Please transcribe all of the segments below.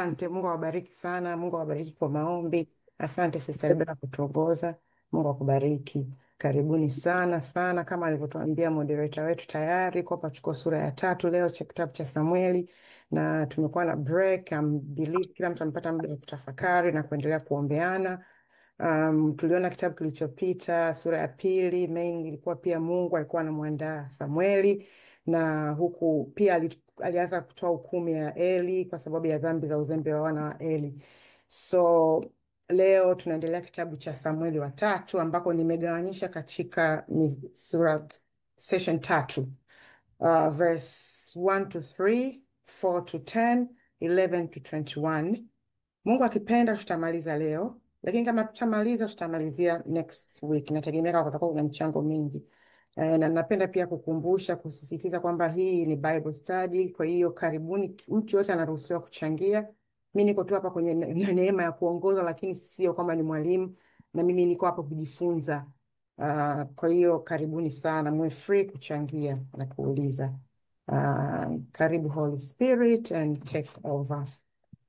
Asante, Mungu awabariki sana, Mungu awabariki kwa maombi. Asante Sister Rebecca kutuongoza. Mungu akubariki. Karibuni sana sana, kama alivyotuambia moderator wetu tayari kwamba tuko sura ya 3 leo cha kitabu cha Samueli, na tumekuwa na break. I believe kila mtu amepata muda wa kutafakari na kuendelea kuombeana. Tuliona kitabu kilichopita sura ya 2, main ilikuwa pia Mungu alikuwa anamwandaa Samueli, na huku pia alianza kutoa hukumu ya Eli kwa sababu ya dhambi za uzembe wa wana wa Eli. So leo tunaendelea kitabu cha Samueli wa 3 ambako nimegawanyisha katika sura session 3, verse 1 to 3, 4 to 10, 11 to 21. Mungu akipenda tutamaliza leo, lakini kama tutamaliza tutamalizia next week. Nategemea kama kutakuwa kuna mchango mingi. Na napenda pia kukumbusha, kusisitiza kwamba hii ni Bible study. Kwa hiyo karibuni, mtu yote anaruhusiwa kuchangia. Mimi niko tu hapa kwenye neema ya kuongoza, lakini sio kwamba ni mwalimu, na mimi niko hapa kujifunza. Kwa hiyo karibuni sana, mwe free kuchangia na kuuliza. Karibu Holy Spirit and take over.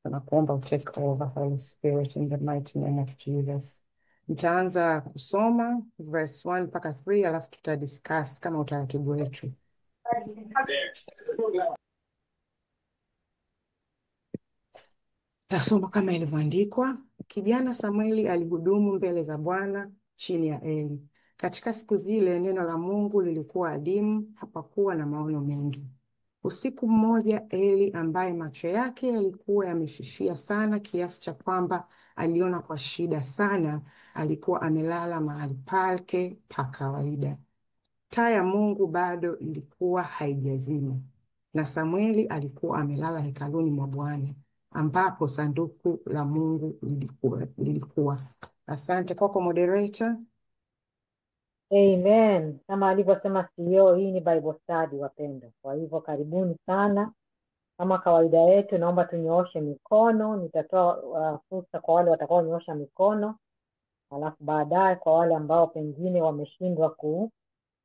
Tunakuomba utake over, Holy Spirit, in the mighty name of Jesus. Nitaanza kusoma verse 1 mpaka 3, alafu tutadiscuss kama utaratibu wetu. Tasoma kama ilivyoandikwa. Kijana Samueli alihudumu mbele za Bwana chini ya Eli. Katika siku zile neno la Mungu lilikuwa adimu, hapakuwa na maono mengi. Usiku mmoja Eli, ambaye macho yake yalikuwa yamefifia sana kiasi cha kwamba aliona kwa shida sana, alikuwa amelala mahali pake pa kawaida. Taa ya Mungu bado ilikuwa haijazima, na Samueli alikuwa amelala hekaluni mwa Bwana, ambapo sanduku la Mungu lilikuwa. Asante kwako moderator. Amen. Kama alivyosema CEO, hii ni Bible study wapendwa. Kwa hivyo karibuni sana. Kama kawaida yetu, naomba tunyooshe mikono. Nitatoa fursa kwa wale watakao nyoosha mikono, alafu baadaye kwa wale ambao pengine wameshindwa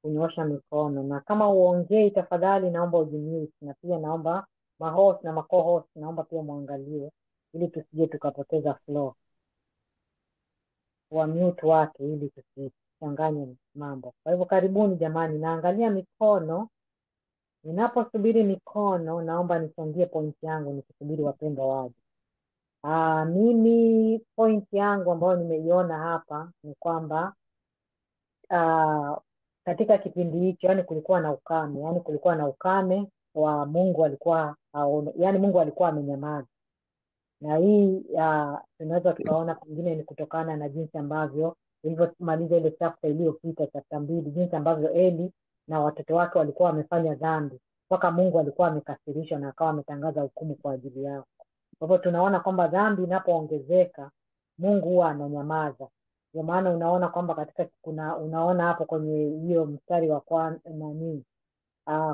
kunyoosha mikono. Na kama uongei, tafadhali naomba ujimute, na pia naomba mahost na maco-host naomba pia muangalie ili tusije tukapoteza flow. Wa mute wake ili tusichanganye mambo. Kwa hivyo karibuni jamani, naangalia mikono. Ninaposubiri mikono, naomba nichangie point yangu nikisubiri wapendwa waje. Mimi point yangu ambayo nimeiona hapa ni kwamba katika kipindi hicho, yani kulikuwa na ukame, yani kulikuwa na ukame wa Mungu alikuwa yani Mungu alikuwa amenyamaza. Na hii tunaweza tukaona pengine ni kutokana na jinsi ambavyo ilivyomaliza ile chapter iliyopita, chapter 2, jinsi ambavyo Eli na watoto wake walikuwa wamefanya dhambi mpaka Mungu alikuwa amekasirishwa na akawa ametangaza hukumu kwa ajili yao. Kwa hivyo tunaona kwamba dhambi inapoongezeka Mungu huwa ananyamaza. Ndio maana unaona kwamba katika unaona hapo kwenye hiyo mstari wa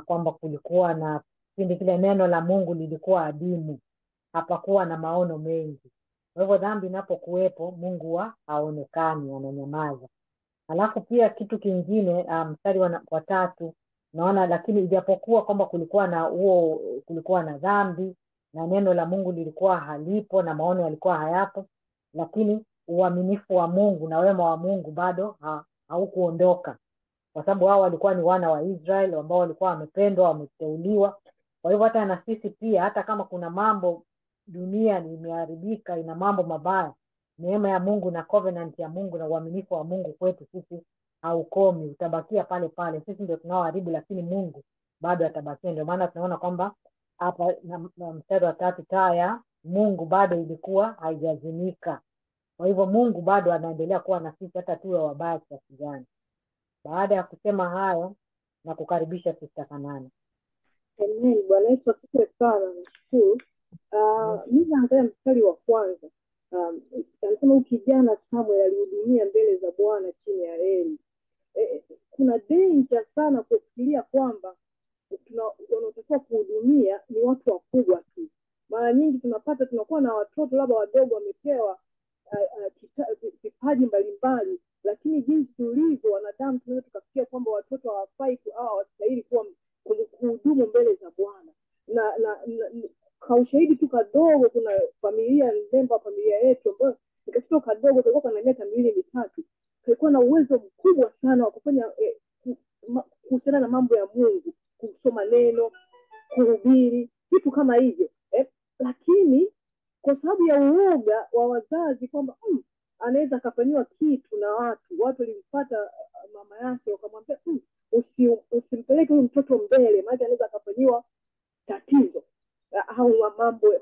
kwamba kulikuwa na kipindi kile neno la Mungu lilikuwa adimu, hapakuwa na maono mengi. Kwa hivyo dhambi inapokuwepo Mungu haonekani, ananyamaza. Alafu pia kitu kingine, mstari wa 3 naona, lakini ijapokuwa kwamba kulikuwa na dhambi na neno la Mungu lilikuwa halipo na maono yalikuwa hayapo, lakini uaminifu wa Mungu na wema wa Mungu bado haukuondoka, kwa sababu hao walikuwa ni wana wa Israeli ambao walikuwa wamependwa, wameteuliwa. Kwa hivyo hata na sisi pia, hata kama kuna mambo dunia imeharibika, ina mambo mabaya, neema ya Mungu na covenant ya Mungu na uaminifu wa Mungu kwetu sisi haukomi, utabakia pale pale. Sisi ndio tunaoharibu, lakini Mungu bado atabakia. Ndio maana tunaona kwamba hapa na mstari wa 3, taa ya Mungu bado ilikuwa haijazimika. Kwa hivyo Mungu bado anaendelea kuwa na sisi hata tuwe wabaya kiasi gani. Baada ya kusema hayo, na kukaribisha Sister Kanani. Amen. Bwana Yesu asifiwe sana. Nashukuru. Mimi naangalia mstari wa kwanza. Anasema kijana Samuel alihudumia mbele za Bwana chini ya Eli. Kuna danger sana kufikiria kwamba wanaotakiwa kuhudumia ni watu wakubwa tu. Mara nyingi tunakuwa na watoto labda wadogo wamepewa vipaji mbalimbali, lakini jinsi tulivyo wanadamu tunaweza tukafikia kwamba watoto hawafai au hawastahili kuwa kuhudumu mbele za Bwana. Na kaushahidi tu kadogo. Kuna familia, memba wa familia yetu ambayo ni katoto kadogo, kalikuwa kana miaka 2-3, kalikuwa na uwezo mkubwa sana wa kufanya kuhusiana na mambo ya Mungu, kusoma neno, kuhubiri, vitu kama hivyo. Lakini kwa sababu ya uoga wa wazazi kwamba anaweza akafanyiwa kitu na watu walimpata mama yake wakamwambia usimpeleke huyu mtoto mbele, maana anaweza akafanyiwa tatizo au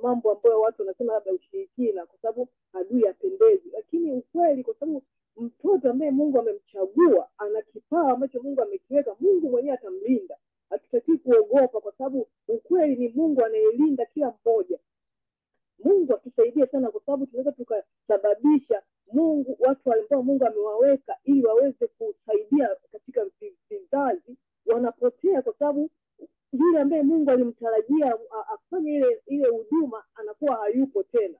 mambo ambayo watu wanasema labda ushirikina, kwa sababu adui apendezi. Lakini ukweli, kwa sababu mtoto ambaye Mungu amemchagua ana kipawa ambacho Mungu amekiweka, Mungu mwenyewe atamlinda. Hatutaki kuogopa, kwa sababu ukweli ni Mungu anayelinda kila mmoja. Mungu atusaidie sana, kwa sababu tunaweza tukasababisha watu ambao Mungu amewaweka ili waweze kusaidia katika vizazi wanapotea, kwa sababu yule ambaye Mungu alimtarajia afanye ile huduma anakuwa hayupo tena.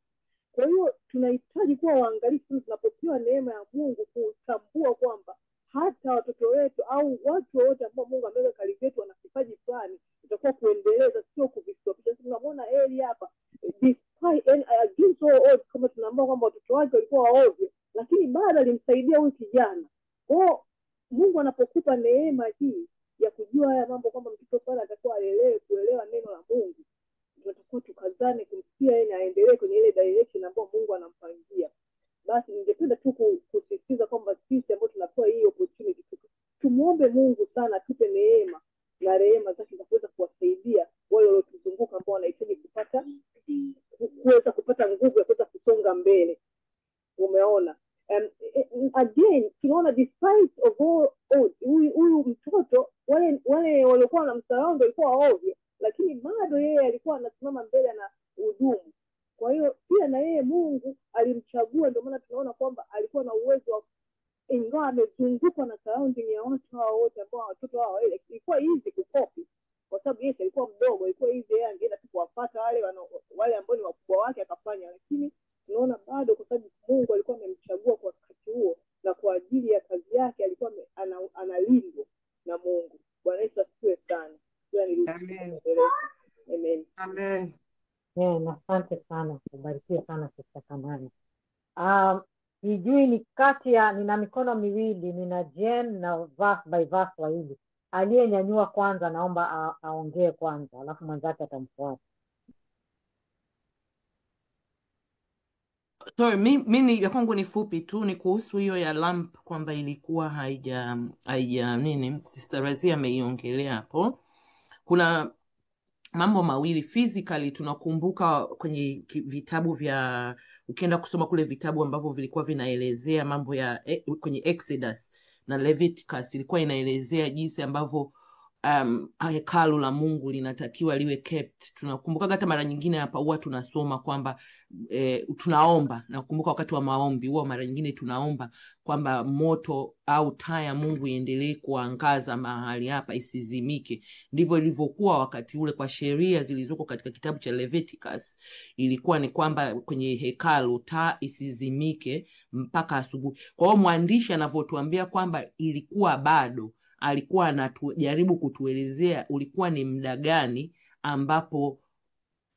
Kwa hiyo tunahitaji kuwa waangalifu tunapopewa neema ya Mungu, kutambua kwamba hata watoto wetu au watu wote ambao Mungu ameweka karibu yetu wana kipaji fulani, tutakuwa kuendeleza, sio kuvistopisha. Tunamwona Eli hapa, kama tunaambia kwamba watoto wake walikuwa waovyo, lakini bado alimsaidia huyu kijana. Kwa Mungu anapokupa neema hii ya kujua haya mambo, kwamba mtoto pale atakuwa alelewe kuelewa neno la Mungu, tutakuwa tukazane kumsikia yeye aendelee kwenye ile direction ambayo Mungu anampangia. Basi ningependa tu kusisitiza kwamba sisi ambao tunapewa hii opportunity, tumuombe Mungu sana atupe neema na rehema zake za kuweza kuwasaidia wale waliotuzunguka ambao wanahitaji kuweza kupata nguvu ya kuweza kusonga mbele. Umeona? Again, tunaona despite of all huyu mtoto, wale walikuwa na msaada walikuwa ovyo, lakini bado yeye alikuwa anasimama mbele na hudumu. Kwa hiyo pia na yeye Mungu alimchagua, ndio maana tunaona kwamba alikuwa na uwezo wa, ingawa amezungukwa na surrounding ya watu hao wote ambao watoto hao wale, ilikuwa easy kukopi, kwa sababu yeye alikuwa mdogo, ilikuwa easy yeye angeenda tu kuwafuata wale ambao ni wakubwa wake akafanya. Lakini tunaona bado, kwa sababu Mungu alikuwa amemchagua kwa wakati huo na kwa ajili ya kazi yake, alikuwa analindwa na Mungu. Bwana Yesu asifiwe sana. Amen. Amen. Amen. Asante sana, ubarikiwe sana Sister Kamani. Sijui ni kati ya, nina mikono miwili, nina Jen na verse by verse wawili. Aliyenyanyua kwanza naomba aongee kwanza, alafu mwenzake atamfuata. Sorry, mimi ya kwangu ni fupi tu, ni kuhusu hiyo ya lamp, kwamba ilikuwa haija nini, Sister Razia ameiongelea hapo. Kuna mambo mawili. Physically tunakumbuka kwenye vitabu vya, ukienda kusoma kule vitabu ambavyo vilikuwa vinaelezea mambo ya kwenye Exodus na Leviticus, ilikuwa inaelezea jinsi ambavyo hekalu la Mungu linatakiwa liwe kept. Tunakumbuka hata mara nyingine hapa huwa tunasoma kwamba tunaomba, nakumbuka wakati wa maombi huwa mara nyingine tunaomba kwamba moto au taa ya Mungu iendelee kuangaza mahali hapa, isizimike. Ndivyo ilivyokuwa wakati ule kwa sheria zilizoko katika kitabu cha Leviticus. Ilikuwa ni kwamba kwenye hekalu taa isizimike mpaka asubuhi. Kwa hiyo mwandishi anavyotuambia kwamba ilikuwa bado, alikuwa anajaribu kutuelezea ulikuwa ni muda gani ambapo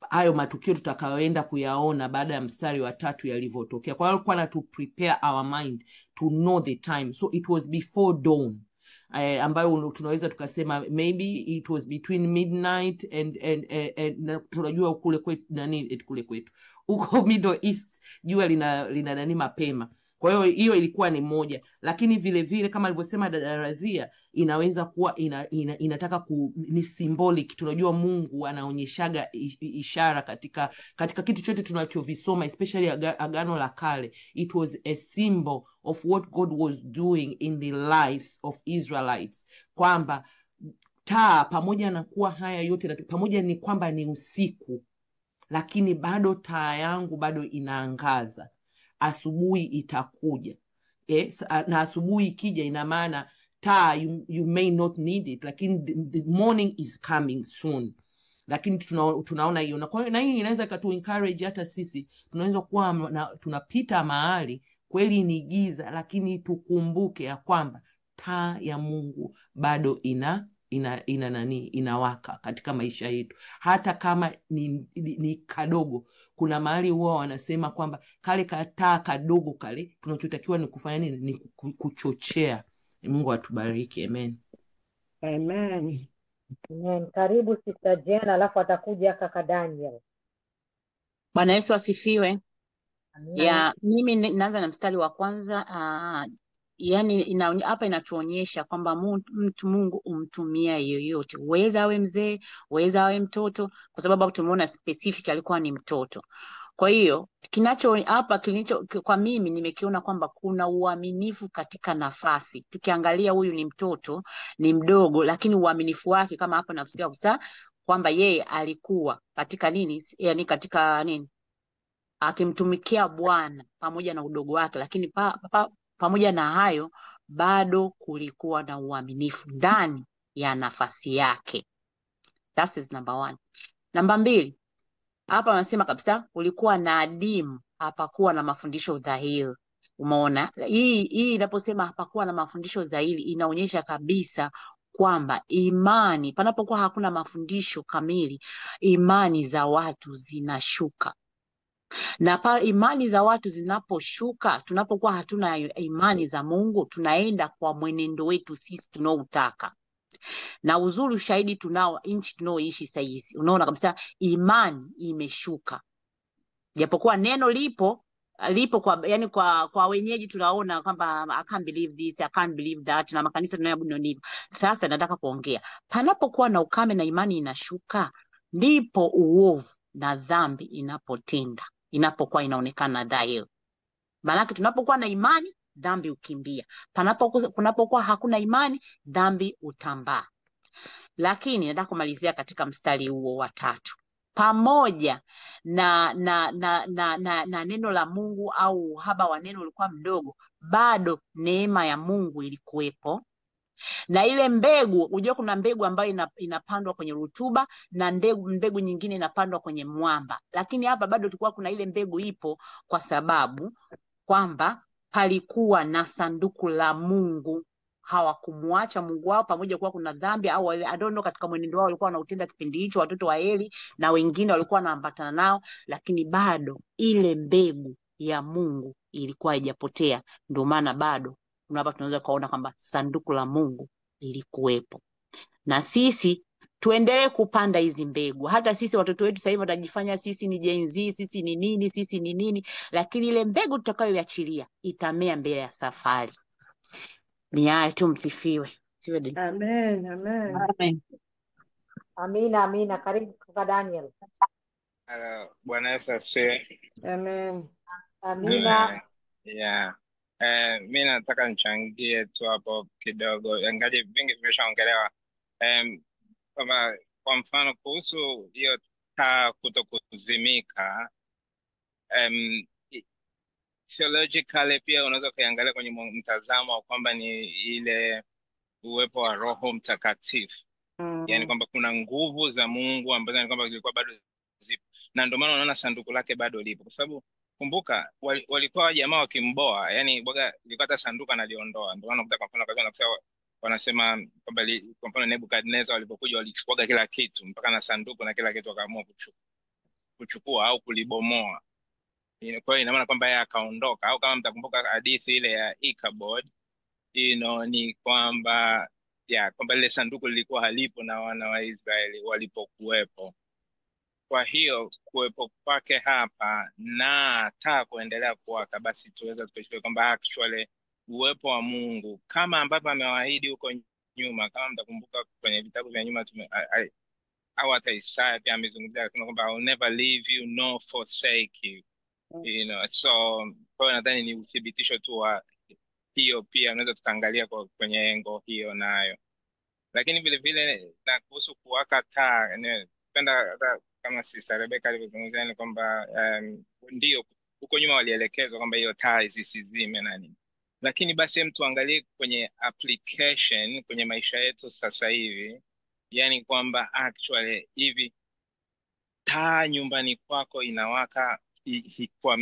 hayo matukio tutakayoenda kuyaona baada ya mstari wa 3 yalivyotokea. Kwa hiyo alikuwa anatu prepare our mind to know the time. So it was before dawn, ambayo tunaweza tukasema maybe it was between midnight and tunajua kule kwetu kule kwetu huko Middle East jua lina nani mapema. Kwa hiyo ilikuwa ni moja, lakini vile vile kama alivyosema dada Razia, inaweza kuwa inataka ni symbolic. Tunajua Mungu anaonyeshaga ishara katika kitu chote tunachovisoma, especially Agano la Kale. It was a symbol of what God was doing in the lives of Israelites, kwamba taa pamoja na kuwa haya yote, pamoja ni kwamba ni usiku, lakini bado taa yangu bado inaangaza. Asubuhi itakuja. Na asubuhi ikija ina maana taa you may not need it, lakini the morning is coming soon. Lakini tunaona hiyo, na kwa hiyo na hii inaweza katu encourage hata sisi. Tunaweza kuwa tunapita mahali kweli ni giza, lakini tukumbuke ya kwamba taa ya Mungu bado inawaka katika maisha yetu, hata kama ni kadogo. Kuna mahali huwa wanasema kwamba kale kataa kadogo kale tunachotakiwa ni kufanya nini? Ni kuchochea. Mungu atubariki. Amen. Amen. Amen. Karibu Sister Jane, alafu atakuja kaka Daniel. Bwana Yesu asifiwe. Amina. Mimi naanza na mstari wa kwanza. Yani hapa inatuonyesha kwamba Mungu umtumia yoyote, uweza awe mzee, uweza awe mtoto, kwa sababu tumeona specific alikuwa ni mtoto. Kwa hiyo kwa mimi nimekiona kwamba kuna uaminifu katika nafasi. Tukiangalia huyu ni mtoto, ni mdogo, lakini uaminifu wake kama hapa nasikia kabisa kwamba yeye alikuwa katika katika akimtumikia Bwana pamoja na udogo wake, lakini pamoja na hayo bado kulikuwa na uaminifu ndani ya nafasi yake. That is number 1. Number 2, hapa wanasema kabisa ulikuwa na adimu, hapakuwa na mafundisho dhahiri. Umeona? Hii inaposema hapakuwa na mafundisho dhahiri inaonyesha kabisa kwamba imani, panapokuwa hakuna mafundisho kamili, imani za watu zinashuka. Na imani za watu zinaposhuka, tunapokuwa hatuna imani za Mungu, tunaenda kwa mwenendo wetu sisi tunaoutaka. Na uzuri ushahidi tunao nchi tunaoishi sasa hivi. Unaona kabisa imani imeshuka. Japokuwa neno lipo kwa wenyeji tunaona kwamba I can't believe this, I can't believe that, na makanisa tunayoabudu ndivyo. Sasa nataka kuongea, panapokuwa na ukame na imani inashuka, ndipo uovu na dhambi inapokuwa inaonekana dhahiri. Maana tunapokuwa na imani, dhambi ukimbia. Kunapokuwa hakuna imani, dhambi utambaa. Lakini nataka kumalizia katika mstari huo wa 3. Pamoja na neno la Mungu au uhaba wa neno ulikuwa mdogo, bado neema ya Mungu ilikuwepo. Na ile mbegu, unajua kuna mbegu ambayo inapandwa kwenye rutuba na mbegu nyingine inapandwa kwenye mwamba. Lakini hapa bado tulikuwa kuna ile mbegu ipo, kwa sababu kwamba palikuwa na sanduku la Mungu. Hawakumuacha Mungu wao pamoja kuwa kuna dhambi au I don't know katika mwenendo wao walikuwa wanautenda kipindi hicho, watoto wa Eli na wengine walikuwa wanaambatana nao, lakini bado ile mbegu ya Mungu ilikuwa haijapotea. Ndio maana bado hapa tunaweza kuona kwamba sanduku la Mungu lilikuwepo. Na sisi tuendelee kupanda hizi mbegu. Hata sisi watoto wetu sasa hivi watajifanya sisi ni Gen Z, sisi ni nini, lakini ile mbegu tutakayoiachilia itamea mbele ya safari. Ni haya tu, msifiwe. Amen. Amen. Amen. Amina. Karibu kaka Daniel. Bwana Yesu asifiwe. Amen. Amina. Mimi nataka nichangie tu hapo kidogo, ingaje vingi vimeshaongelewa. Kwa mfano kuhusu hiyo taa kutokuzimika, theologically pia unaweza kuangalia kwenye mtazamo wa kwamba ni ile uwepo wa Roho Mtakatifu. Yani kwamba kuna nguvu za Mungu ambazo ni kwamba zilikuwa bado zipo, na ndio maana unaona sanduku lake bado lipo, kwa sababu kumbuka walikuwa jamaa wakimboa, yani boga ilikuwa hata sanduku analiondoa. Ndio maana unakuta kwa mfano kabisa wanasema kwamba kwa mfano Nebukadnezar walipokuja walichukua kila kitu mpaka na sanduku na kila kitu wakaamua kuchukua au kulibomoa. Kwa hiyo ina maana kwamba yeye akaondoka. Au kama mtakumbuka hadithi ile ya Ichabod, ni kwamba kwamba ile sanduku lilikuwa halipo na wana wa Israeli walipokuwepo. Kwa hiyo kuwepo kwake hapa na taa kuendelea kuwaka, basi tuweza kushukuru kwamba actually uwepo wa Mungu kama ambavyo amewaahidi huko nyuma. Kama mtakumbuka kwenye vitabu vya nyuma au hata Isaya pia amezungumzia akasema kwamba I'll never leave you nor forsake you. So kwa hiyo nadhani ni uthibitisho tu wa hiyo, pia unaweza tukaangalia kwenye engo hiyo nayo. Lakini vile vile na kuhusu kuwaka taa, napenda kama Sister Rebecca alivyozungumzia ni kwamba ndio huko nyuma walielekezwa kwamba hiyo taa zisizime na nini, lakini basi mtu angalie kwenye application kwenye maisha yetu sasa hivi, yani kwamba actually hivi taa nyumbani kwako inawaka kwa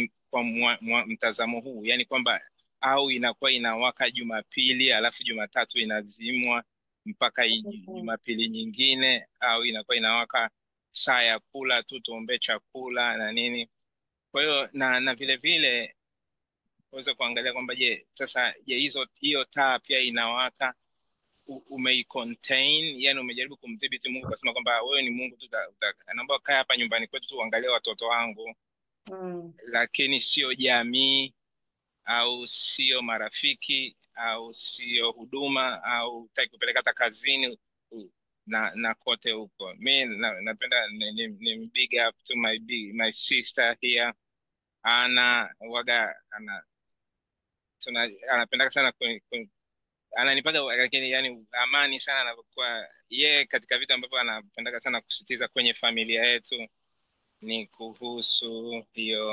mtazamo huu, yani kwamba au inakuwa inawaka Jumapili alafu Jumatatu inazimwa, mpaka Jumapili nyingine, au inakuwa inawaka saa ya kula tu tuombe chakula na nini. Kwa hiyo na vile vile uweze kuangalia kwamba hiyo taa pia inawaka, umeicontain, yani umejaribu kumdhibiti Mungu, ukasema kwamba wewe ni Mungu tu, naomba kaa hapa nyumbani kwetu tu uangalie watoto wangu, lakini sio jamii au sio marafiki au sio huduma au utaki kupeleka hata kazini na kote huko. Mi napenda ni big up to my sister here Ana waga anapenda sana ananipaga, lakini yani amani sana anapokuwa yeye katika vitu ambavyo anapendaga sana kusitiza kwenye familia yetu ni kuhusu hiyo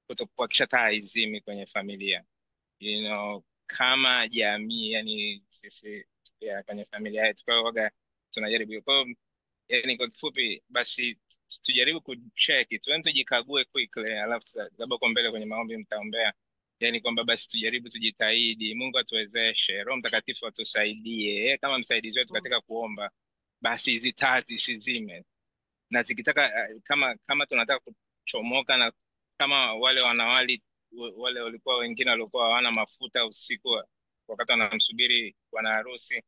kutokuhakikisha taa izimi kwenye familia, kama jamii, yani sisi kwenye familia yetu. Kwa hiyo waga tunajaribu. Kwa hiyo yani kwa kifupi basi tujaribu kucheki tujikague quickly, alafu labda kwa mbele kwenye maombi mtaombea, yani kwamba basi tujaribu, tujitahidi, Mungu atuwezeshe, Roho Mtakatifu atusaidie kama msaidizi wetu katika kuomba, basi hizi taa zisizime, na zikitaka kama tunataka kuchomoka, na kama wale wanawali wale walikuwa wengine walikuwa hawana mafuta usiku wakati wanamsubiri bwana harusi,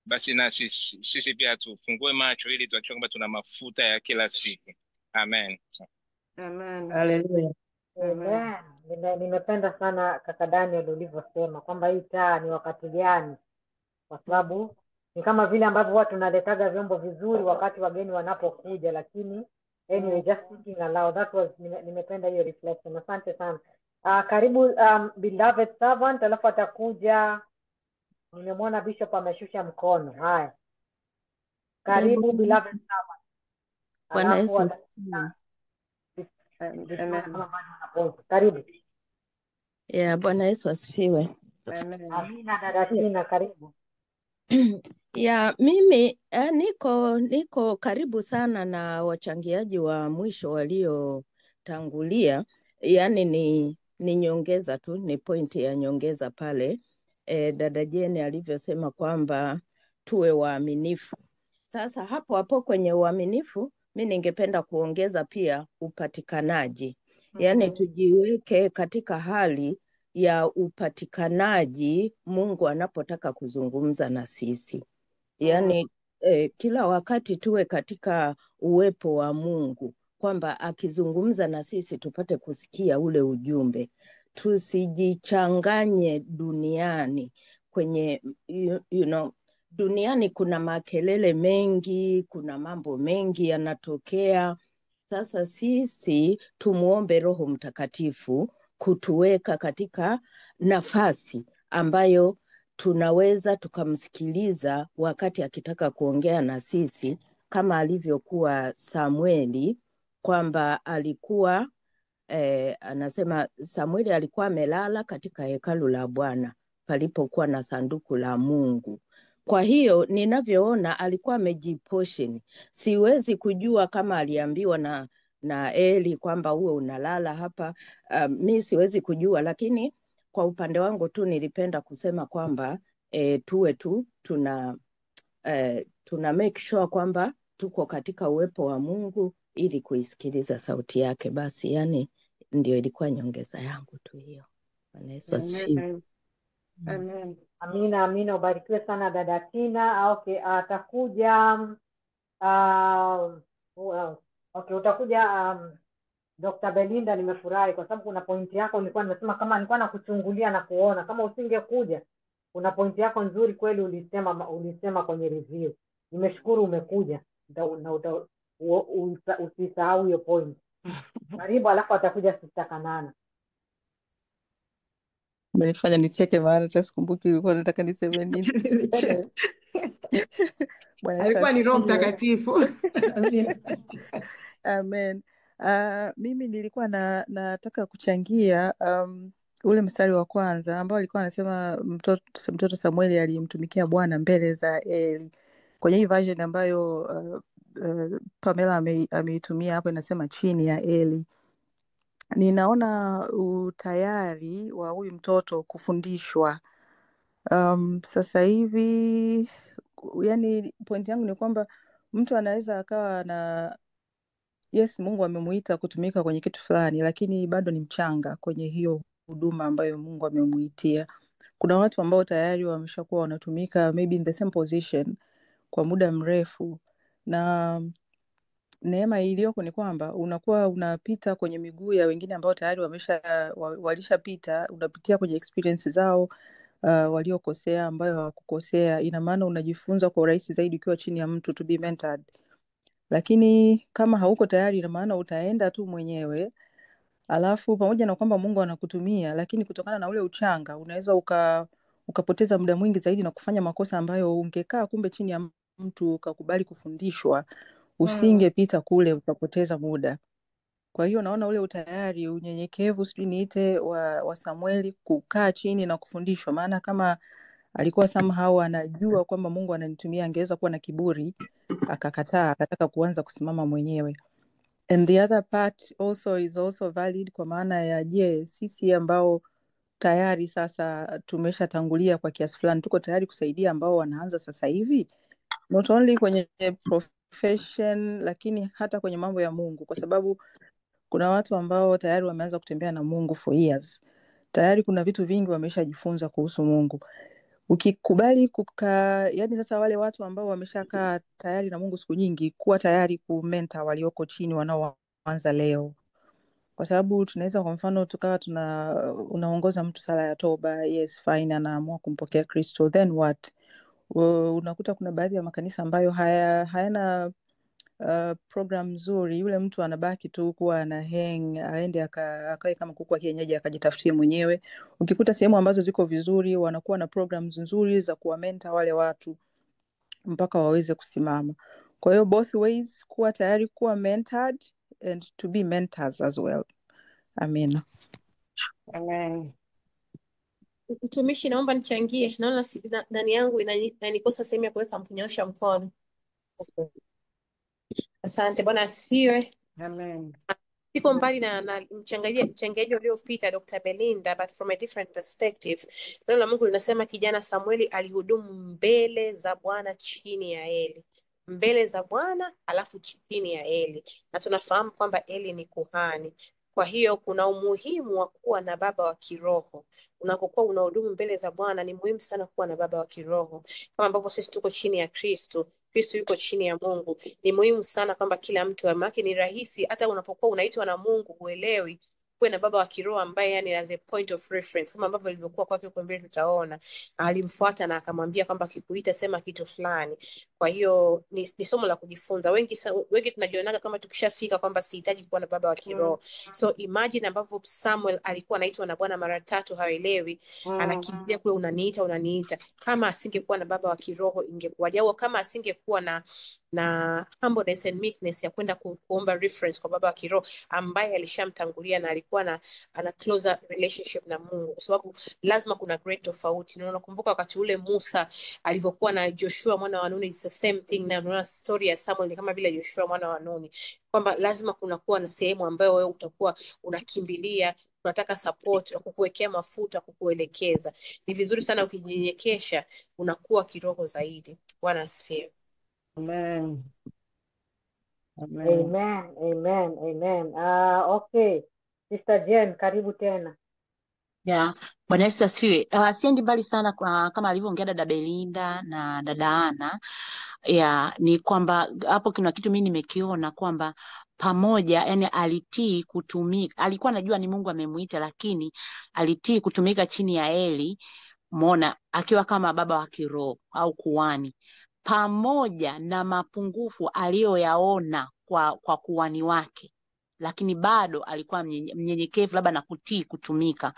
basi na sisi pia tufungue macho ili tuhakikishe kwamba tuna mafuta ya kila siku. Amen. Amen. Haleluya. Amen. Nimependa sana kaka Daniel ulivyosema kwamba hii taa ni wakati gani, kwa sababu ni kama vile ambavyo watu tunaletaga vyombo vizuri wakati wageni wanapokuja, lakini anyway, just thinking aloud, that was nimependa hiyo reflection. Asante sana. Karibu beloved servant, alafu atakuja, nimemwona Bishop ameshusha mkono. Haya, karibu beloved servant. Bwana Yesu Alafu karibu. Bwana Yesu asifiwe. Amina dada Tina, karibu. Mimi niko karibu sana na wachangiaji wa mwisho waliotangulia, yani ni nyongeza tu, ni pointi ya nyongeza pale dada Jane alivyosema kwamba tuwe waaminifu. Sasa hapo kwenye uaminifu mimi ningependa kuongeza pia upatikanaji. Yani tujiweke katika hali ya upatikanaji Mungu anapotaka kuzungumza na sisi. Yani kila wakati tuwe katika uwepo wa Mungu, kwamba akizungumza na sisi tupate kusikia ule ujumbe. Tusijichanganye duniani kwenye duniani kuna makelele mengi, kuna mambo mengi yanatokea. Sasa sisi tumuombe Roho Mtakatifu kutuweka katika nafasi ambayo tunaweza tukamsikiliza wakati akitaka kuongea na sisi, kama alivyokuwa Samueli, kwamba alikuwa anasema Samueli alikuwa amelala katika hekalu la Bwana palipokuwa na sanduku la Mungu. Kwa hiyo ninavyoona alikuwa amejiposition. Siwezi kujua kama aliambiwa na Eli kwamba uwe unalala hapa, mi siwezi kujua, lakini kwa upande wangu tu nilipenda kusema kwamba tuwe tu tuna make sure kwamba tuko katika uwepo wa Mungu ili kuisikiliza sauti yake. Basi yani ndio ilikuwa nyongeza yangu tu hiyo. Bwana Yesu asifiwe. Amen. Amina, ubarikiwe sana dada Tina. Okay, atakuja utakuja Dr. Belinda. Nimefurahi kwa sababu kuna pointi yako nilikuwa nimesema, kama nilikuwa nakuchungulia na kuona kama usingekuja. Kuna pointi yako nzuri kweli ulisema kwenye review. Nimeshukuru umekuja. Usisahau hiyo point. Karibu, alafu atakuja Sister Kanana. Umenifanya nicheke maana hata sikumbuki ulikuwa unataka niseme nini. Alikuwa ni Roho Mtakatifu. Amen. Mimi nilikuwa nataka kuchangia ule mstari wa kwanza ambao alikuwa anasema mtoto Samueli alimtumikia Bwana mbele za Eli. Kwenye hii version ambayo Pamela ameitumia hapo inasema chini ya Eli. Ninaona utayari wa huyu mtoto kufundishwa Sasa hivi yani point yangu ni kwamba mtu anaweza akawa na yes, Mungu amemuita kutumika kwenye kitu fulani, lakini bado ni mchanga kwenye hiyo huduma ambayo Mungu amemuitia. Kuna watu ambao tayari wameshakuwa wanatumika maybe in the same position kwa muda mrefu, na neema iliyoko ni kwamba unakuwa unapita kwenye miguu ya wengine ambao tayari walishapita, unapitia kwenye experience zao waliokosea, ambayo hawakukosea. Ina maana unajifunza kwa urahisi zaidi ukiwa chini ya mtu to be mentored. Lakini kama hauko tayari, ina maana utaenda tu mwenyewe, alafu pamoja na kwamba Mungu anakutumia, lakini kutokana na ule uchanga unaweza ukapoteza muda mwingi zaidi na kufanya makosa ambayo ungekaa kumbe chini ya mtu ukakubali kufundishwa, usingepita kule, ukapoteza muda. Kwa hiyo naona ule utayari, unyenyekevu, sijui niite wa Samueli, kukaa chini na kufundishwa. Maana kama alikuwa somehow anajua kwamba Mungu ananitumia, angeweza kuwa na kiburi, akakataa, akataka kuanza kusimama mwenyewe. And the other part also is also valid, kwa maana ya sisi ambao tayari sasa tumeshatangulia kwa kiasi fulani, tuko tayari kusaidia ambao wanaanza sasa hivi, not only kwenye profession, lakini hata kwenye mambo ya Mungu, kwa sababu kuna watu ambao tayari wameanza kutembea na Mungu for years. Tayari kuna vitu vingi wameshajifunza kuhusu Mungu. Ukikubali yani sasa wale watu ambao wameshakaa tayari na Mungu siku nyingi, kuwa tayari kumenta walioko chini wanaoanza leo. Kwa sababu tunaweza kwa mfano tukawa unaongoza mtu sala ya toba, yes fine, anaamua kumpokea Kristo, then what? Unakuta kuna baadhi ya makanisa ambayo hayana program nzuri. Yule mtu anabaki tu kuwa ana hang, aende akae kama kuku wa kienyeji akajitafutie mwenyewe. Ukikuta sehemu ambazo ziko vizuri, wanakuwa na programs nzuri za kuwamenta wale watu mpaka waweze kusimama. Kwa hiyo both ways, kuwa tayari kuwa mentored and to be mentors as well. Amina. Amen. Mtumishi, naomba nichangie. Naona ndani yangu inanikosa sehemu ya kuweka kunyoosha mkono. Asante. Bwana asifiwe. Amen. Siko mbali na mchangaji uliopita Dr. Belinda, but from a different perspective. Neno la Mungu linasema kijana Samueli alihudumu mbele za Bwana chini ya Eli. Mbele za Bwana alafu chini ya Eli. Na tunafahamu kwamba Eli ni kuhani. Kwa hiyo kuna umuhimu wa kuwa na baba wa kiroho. Unapokuwa unahudumu mbele za Bwana, ni muhimu sana kuwa na baba wa kiroho. Kama ambavyo sisi tuko chini ya Kristo, Kristo yuko chini ya Mungu. Ni muhimu sana kwamba kila mtu amake, ni rahisi hata unapokuwa unaitwa na Mungu uelewi, kuwe na baba wa kiroho ambaye yani as a point of reference, kama ambavyo ilivyokuwa kwake huko mbele tutaona. Alimfuata na akamwambia kwamba akikuita sema kitu fulani. Kwa hiyo ni somo la kujifunza. Wengi tunajionaga kama tukishafika kwamba sihitaji kuwa na baba wa kiroho. So imagine ambavyo Samuel alikuwa anaitwa na Bwana mara 3 haelewi, anakimbia kule, unaniita. Kama asingekuwa na baba wa kiroho ingekuwaje? Au kama asingekuwa na humbleness and meekness ya kwenda kuomba reference kwa baba wa kiroho ambaye alishamtangulia na alikuwa ana closer relationship na Mungu, kwa sababu lazima kuna great tofauti. Na unakumbuka wakati ule Musa alivyokuwa na Joshua mwana wa Nuni, it's the same thing. Na unaona story ya Samuel ni kama vile Joshua mwana wa Nuni, kwamba lazima kunakuwa na sehemu ambayo wewe utakuwa unakimbilia, unataka support, kukuwekea mafuta, kukuelekeza. Ni vizuri sana ukijinyenyekesha, unakuwa kiroho zaidi. Bwana asifiwe. Amen. Amen. Amen, amen, amen. Okay. Sister Jen, karibu tena. Yeah. Bwana Yesu asifiwe. Siendi mbali sana kama alivyoongea dada Belinda na dada Ana. Ni kwamba hapo kuna kitu mimi nimekiona kwamba pamoja, yani alitii kutumika. Alikuwa anajua ni Mungu amemuita, lakini alitii kutumika chini ya Eli, muona akiwa kama baba wa kiroho au kuhani, pamoja na mapungufu aliyoyaona kwa kuhani wake, lakini bado alikuwa mnyenyekevu labda na kutii kutumika.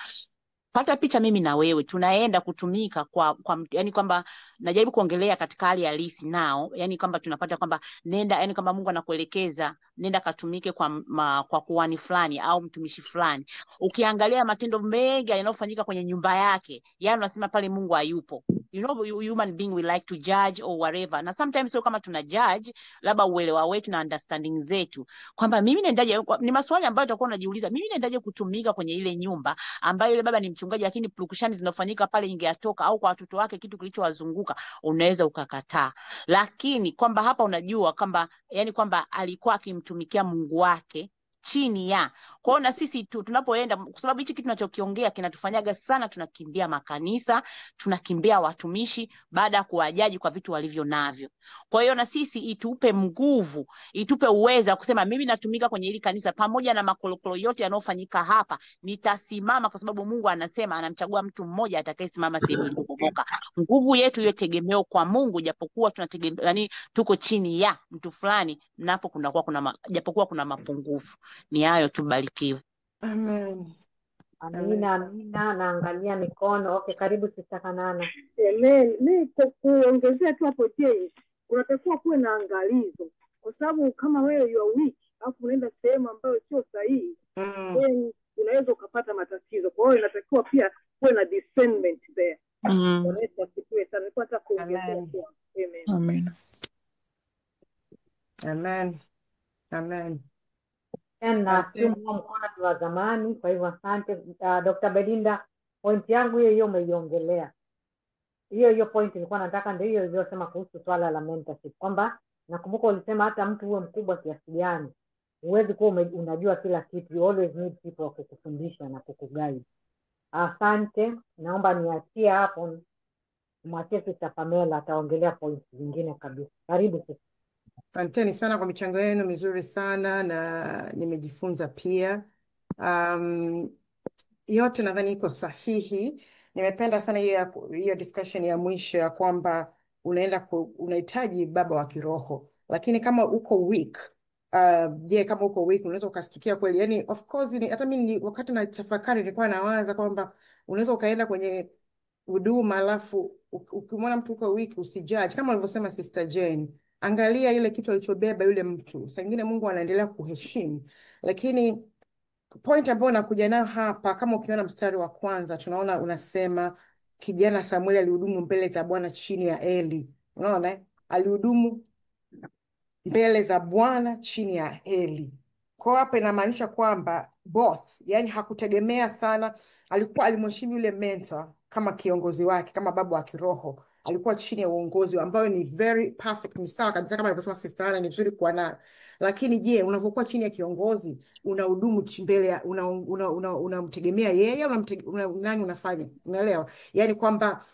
Pata picha mimi na wewe tunaenda kutumika kwa yani kwamba najaribu kuongelea katika hali halisi nao, yani kwamba tunapata kwamba nenda, yani kwamba Mungu anakuelekeza nenda katumike kwa kuhani fulani au mtumishi fulani. Ukiangalia matendo mengi yanayofanyika kwenye nyumba yake, yani unasema pale Mungu hayupo. you know, human being we like to judge or whatever, na sometimes sio kama tuna judge labda uelewa wetu na understanding zetu, kwamba mimi naendaje, ni maswali ambayo utakuwa unajiuliza, mimi naendaje kutumika kwenye ile nyumba ambayo yule baba ni mchungaji, lakini purukushani zinafanyika pale ingeyatoka, au kwa watoto wake kitu kilichowazunguka unaweza ukakataa. Lakini kwamba hapa unajua kwamba yani kwamba alikuwa akimtumikia Mungu wake chini ya. Kwa hiyo na sisi tunapoenda, kwa sababu hichi kitu tunachokiongea kinatufanyaga sana, tunakimbia makanisa, tunakimbia watumishi baada ya kuwajaji kwa vitu walivyo navyo. Kwa hiyo na sisi itupe nguvu, itupe uweza kusema mimi natumika kwenye hili kanisa, pamoja na makolokolo yote yanayofanyika hapa nitasimama, kwa sababu Mungu anasema anamchagua mtu mmoja atakayesimama sehemu ilipobomoka. Nguvu yetu iwe tegemeo kwa Mungu, japokuwa tunategemea, yani tuko chini ya mtu fulani, napo japokuwa kuna mapungufu. Ni hayo, tubarikiwe. Amen. Amina, amina. Naangalia mikono. Okay, karibu Sister Kanana. Amen. Mimi kuongezea tu hapo James, unatakiwa kuwe na angalizo, kwa sababu kama wewe you are weak alafu unaenda sehemu ambayo sio sahihi, then unaweza ukapata matatizo. Kwa hiyo inatakiwa pia kuwe na discernment there. Unaweza kusikia sana kwa hata kuongezea tu. Amen. Amen. Amen. Na simu mkono ni wa zamani, kwa hivyo asante. Dr. Belinda, point yangu hiyo umeiongelea. Hiyo point nilikuwa nataka ndio hiyo iliyosema kuhusu swala la mentorship, kwamba nakumbuka ulisema hata mtu uwe mkubwa kiasi gani huwezi kuwa unajua kila kitu. You always need people wa kukufundisha na kukuguide. Asante. Naomba niachie hapo, mwachie Sister Pamela ataongelea points zingine kabisa. Karibu Sister. Asanteni sana kwa michango yenu mizuri sana, na nimejifunza pia. Yote nadhani iko sahihi. Nimependa sana hiyo discussion ya mwisho ya kwamba unahitaji baba wa kiroho, lakini kama uko weak, kama uko weak unaweza ukastukia kweli. Yani of course hata mimi wakati na tafakari nilikuwa nawaza kwamba unaweza ukaenda kwenye huduma alafu ukimwona mtu uko weak usijudge, kama alivyosema Sister Jane. Angalia ile kitu alichobeba yule mtu. Saa nyingine Mungu anaendelea kuheshimu. Lakini point ambayo nakuja nayo hapa, kama ukiona mstari wa kwanza, tunaona unasema kijana Samueli alihudumu mbele za Bwana chini ya Eli. Unaona? Alihudumu mbele za Bwana chini ya Eli. Kwa hapa inamaanisha kwamba both, yani hakutegemea sana, alimheshimu yule mentor kama kiongozi wake, kama baba wa kiroho. Alikuwa chini ya uongozi ambayo ni very perfect, ni sawa kabisa kama alivyosema Sister Anna, ni vizuri kuwa nayo. Lakini je, unapokuwa chini ya kiongozi, unahudumu mbele ya unamtegemea yeye au nani unafanya? Unaelewa? Yani kwamba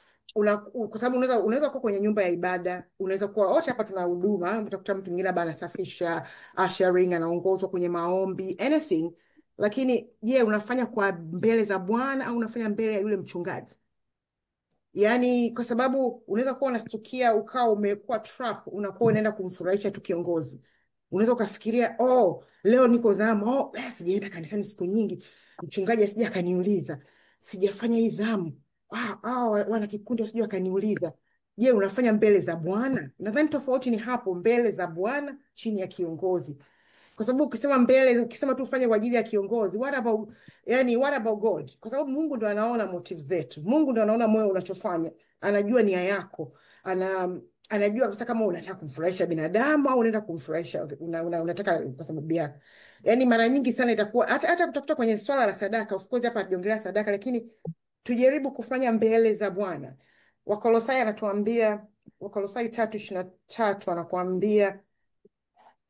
kwa sababu unaweza kuwa kwenye nyumba ya ibada, unaweza kuwa wote hapa tuna huduma, utakuta mtu mwingine labda anasafisha, ushering, anaongozwa kwenye maombi, anything. Lakini je, unafanya kwa mbele za Bwana au unafanya mbele ya yule mchungaji? Yani kwa sababu unaweza kuwa unastukia ukao umekuwa trap, unakuwa unaenda kumfurahisha tu kiongozi. Unaweza ukafikiria leo niko zamu, sijaenda kanisani siku nyingi, mchungaji asije akaniuliza, sijafanya hii zamu, wana kikundi wasije akaniuliza. Je, unafanya mbele za Bwana? Nadhani tofauti ni hapo, mbele za Bwana chini ya kiongozi. Kwa sababu ukisema tu ufanye kwa ajili ya kiongozi, what about God? Kwa sababu Mungu ndo anaona motive zetu. Mungu ndo anaona moyo unachofanya. Anajua nia yako. Anajua kabisa kama unataka kumfurahisha binadamu au unaenda kumfurahisha unataka kwa sababu yake. Yani mara nyingi sana itakuwa hata kutafuta kwenye swala la sadaka, of course hapa tuniongelea sadaka, lakini tujaribu kufanya mbele za Bwana. Wakolosai anatuambia, Wakolosai 3:23 anakuambia,